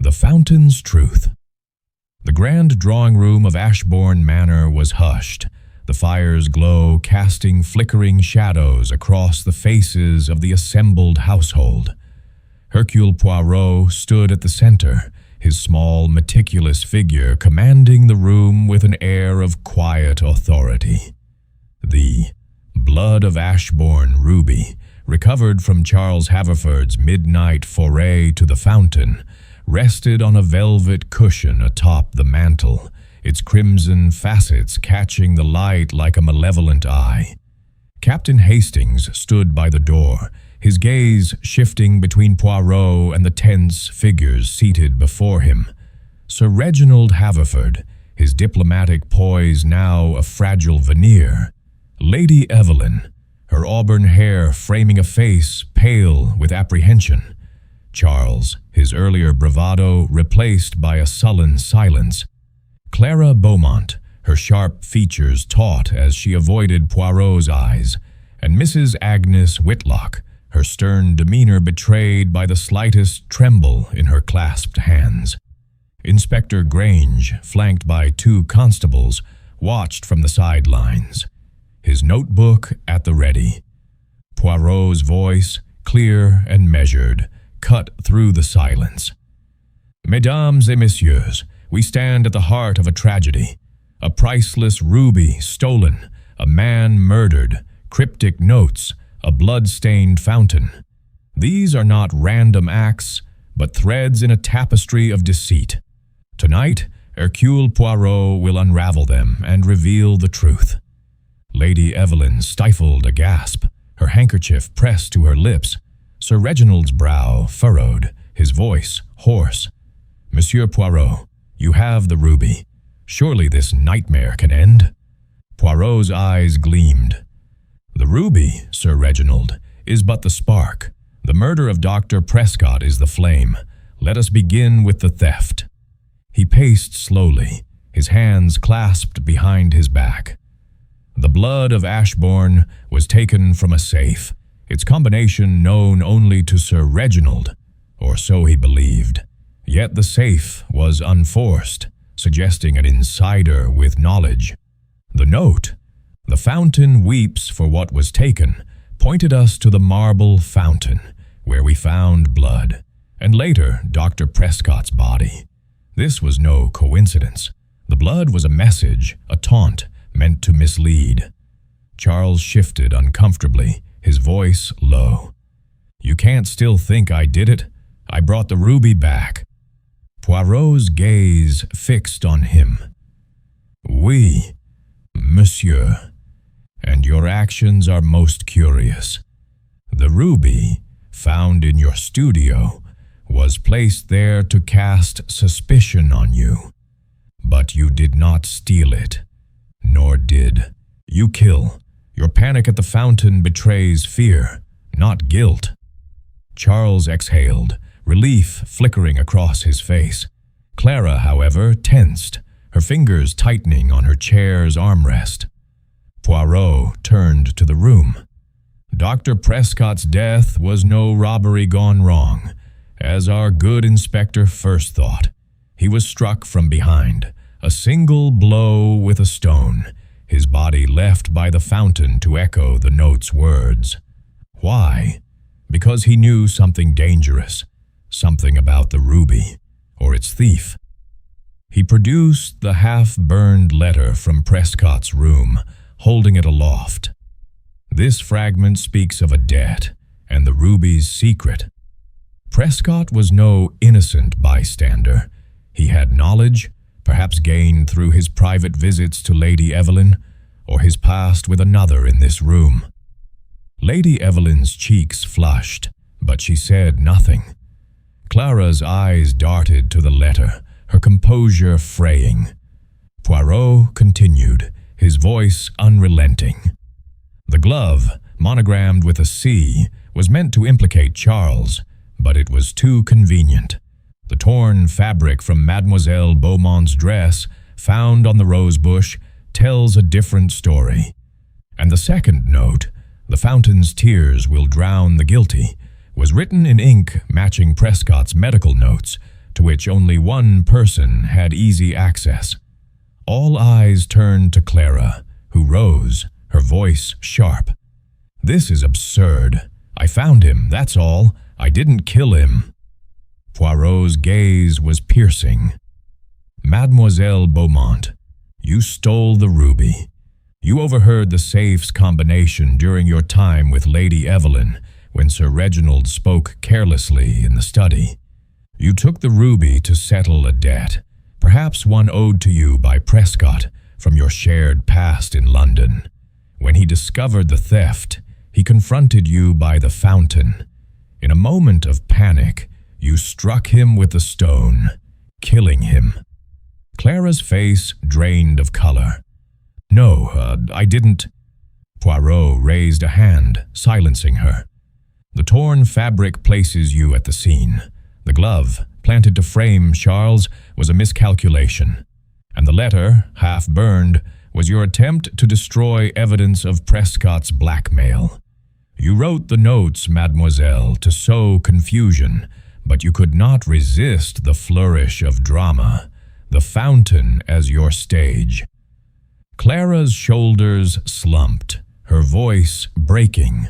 The Fountain's Truth. The grand drawing-room of Ashbourne Manor was hushed, the fire's glow casting flickering shadows across the faces of the assembled household. Hercule Poirot stood at the center, his small, meticulous figure commanding the room with an air of quiet authority. The blood of Ashbourne ruby, recovered from Charles Haverford's midnight foray to the fountain, rested on a velvet cushion atop the mantel, its crimson facets catching the light like a malevolent eye. Captain Hastings stood by the door, his gaze shifting between Poirot and the tense figures seated before him. Sir Reginald Haverford, his diplomatic poise now a fragile veneer. Lady Evelyn, her auburn hair framing a face pale with apprehension. Charles, his earlier bravado replaced by a sullen silence. Clara Beaumont, her sharp features taut as she avoided Poirot's eyes, and Mrs. Agnes Whitlock, her stern demeanor betrayed by the slightest tremble in her clasped hands. Inspector Grange, flanked by 2 constables, watched from the sidelines, his notebook at the ready. Poirot's voice, clear and measured, cut through the silence. "Mesdames et messieurs, we stand at the heart of a tragedy. A priceless ruby stolen, a man murdered, cryptic notes, a blood-stained fountain. These are not random acts, but threads in a tapestry of deceit. Tonight, Hercule Poirot will unravel them and reveal the truth." Lady Evelyn stifled a gasp, her handkerchief pressed to her lips. Sir Reginald's brow furrowed, his voice hoarse. "Monsieur Poirot, you have the ruby. Surely this nightmare can end." Poirot's eyes gleamed. "The ruby, Sir Reginald, is but the spark. The murder of Dr. Prescott is the flame. Let us begin with the theft." He paced slowly, his hands clasped behind his back. The blood of Ashbourne was taken from a safe, its combination known only to Sir Reginald, or so he believed. Yet the safe was unforced, suggesting an insider with knowledge. The note, "The fountain weeps for what was taken," pointed us to the marble fountain, where we found blood, and later Dr. Prescott's body. This was no coincidence. The blood was a message, a taunt, meant to mislead. Charles shifted uncomfortably, his voice low. "You can't still think I did it? I brought the ruby back." Poirot's gaze fixed on him. "Oui, monsieur, and your actions are most curious. The ruby, found in your studio, was placed there to cast suspicion on you. But you did not steal it, nor did you kill. Your panic at the fountain betrays fear, not guilt." Charles exhaled, relief flickering across his face. Clara, however, tensed, her fingers tightening on her chair's armrest. Poirot turned to the room. Dr. Prescott's death was no robbery gone wrong, as our good inspector first thought. He was struck from behind, a single blow with a stone, his body left by the fountain to echo the note's words. Why? Because he knew something dangerous, something about the ruby, or its thief. He produced the half-burned letter from Prescott's room, holding it aloft. This fragment speaks of a debt and the ruby's secret. Prescott was no innocent bystander. He had knowledge, perhaps gained through his private visits to Lady Evelyn, or his past with another in this room. Lady Evelyn's cheeks flushed, but she said nothing. Clara's eyes darted to the letter, her composure fraying. Poirot continued, his voice unrelenting. The glove, monogrammed with a C, was meant to implicate Charles, but it was too convenient. The torn fabric from Mademoiselle Beaumont's dress, found on the rosebush, tells a different story. And the second note, "The fountain's tears will drown the guilty," was written in ink matching Prescott's medical notes, to which only one person had easy access. All eyes turned to Clara, who rose, her voice sharp. "This is absurd. I found him, that's all. I didn't kill him." Poirot's gaze was piercing. "Mademoiselle Beaumont, you stole the ruby. You overheard the safe's combination during your time with Lady Evelyn when Sir Reginald spoke carelessly in the study. You took the ruby to settle a debt, perhaps one owed to you by Prescott from your shared past in London. When he discovered the theft, he confronted you by the fountain. In a moment of panic, you struck him with the stone, killing him." Clara's face drained of color. "No, I didn't." Poirot raised a hand, silencing her. "The torn fabric places you at the scene. The glove, planted to frame Charles, was a miscalculation. And the letter, half burned, was your attempt to destroy evidence of Prescott's blackmail. You wrote the notes, mademoiselle, to sow confusion, but you could not resist the flourish of drama, the fountain as your stage." Clara's shoulders slumped, her voice breaking.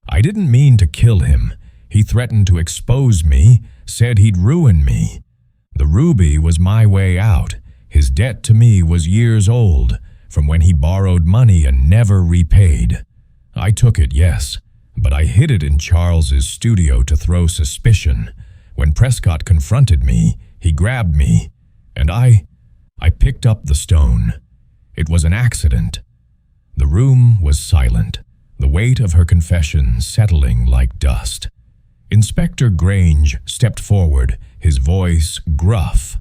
"I didn't mean to kill him. He threatened to expose me, said he'd ruin me. The ruby was my way out. His debt to me was years old, from when he borrowed money and never repaid. I took it, yes, but I hid it in Charles's studio to throw suspicion. When Prescott confronted me, he grabbed me, and I picked up the stone. It was an accident." The room was silent, the weight of her confession settling like dust. Inspector Grange stepped forward, his voice gruff.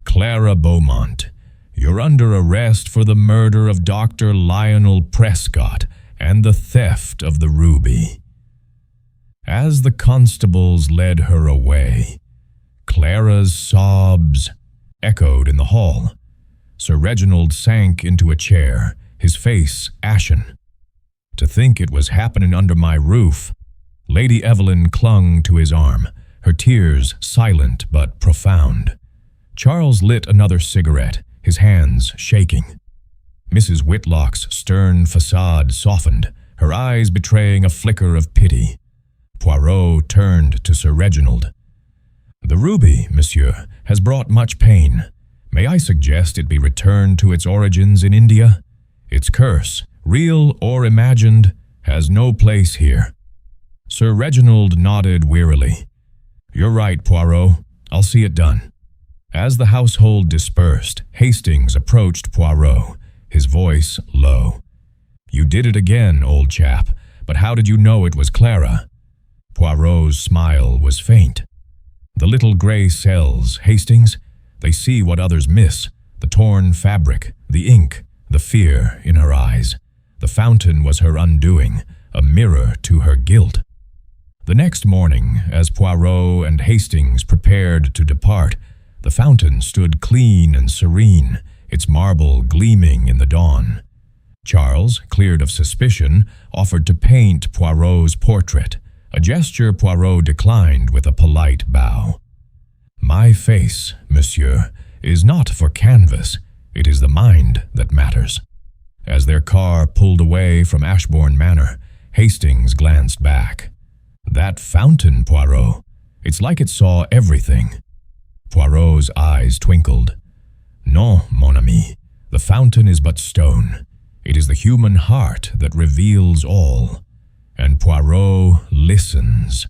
"Clara Beaumont, you're under arrest for the murder of Dr. Lionel Prescott and the theft of the ruby." As the constables led her away, Clara's sobs echoed in the hall. Sir Reginald sank into a chair, his face ashen. "To think it was happening under my roof." Lady Evelyn clung to his arm, her tears silent but profound. Charles lit another cigarette, his hands shaking. Mrs. Whitlock's stern facade softened, her eyes betraying a flicker of pity. Poirot turned to Sir Reginald. "The ruby, monsieur, has brought much pain. May I suggest it be returned to its origins in India? Its curse, real or imagined, has no place here." Sir Reginald nodded wearily. "You're right, Poirot. I'll see it done." As the household dispersed, Hastings approached Poirot, his voice low. "You did it again, old chap, but how did you know it was Clara?" Poirot's smile was faint. "The little gray cells, Hastings, they see what others miss, the torn fabric, the ink, the fear in her eyes. The fountain was her undoing, a mirror to her guilt." The next morning, as Poirot and Hastings prepared to depart, the fountain stood clean and serene, its marble gleaming in the dawn. Charles, cleared of suspicion, offered to paint Poirot's portrait, a gesture Poirot declined with a polite bow. "My face, monsieur, is not for canvas. It is the mind that matters." As their car pulled away from Ashbourne Manor, Hastings glanced back. "That fountain, Poirot. It's like it saw everything." Poirot's eyes twinkled. "Non, mon ami. The fountain is but stone. It is the human heart that reveals all." And Poirot listens.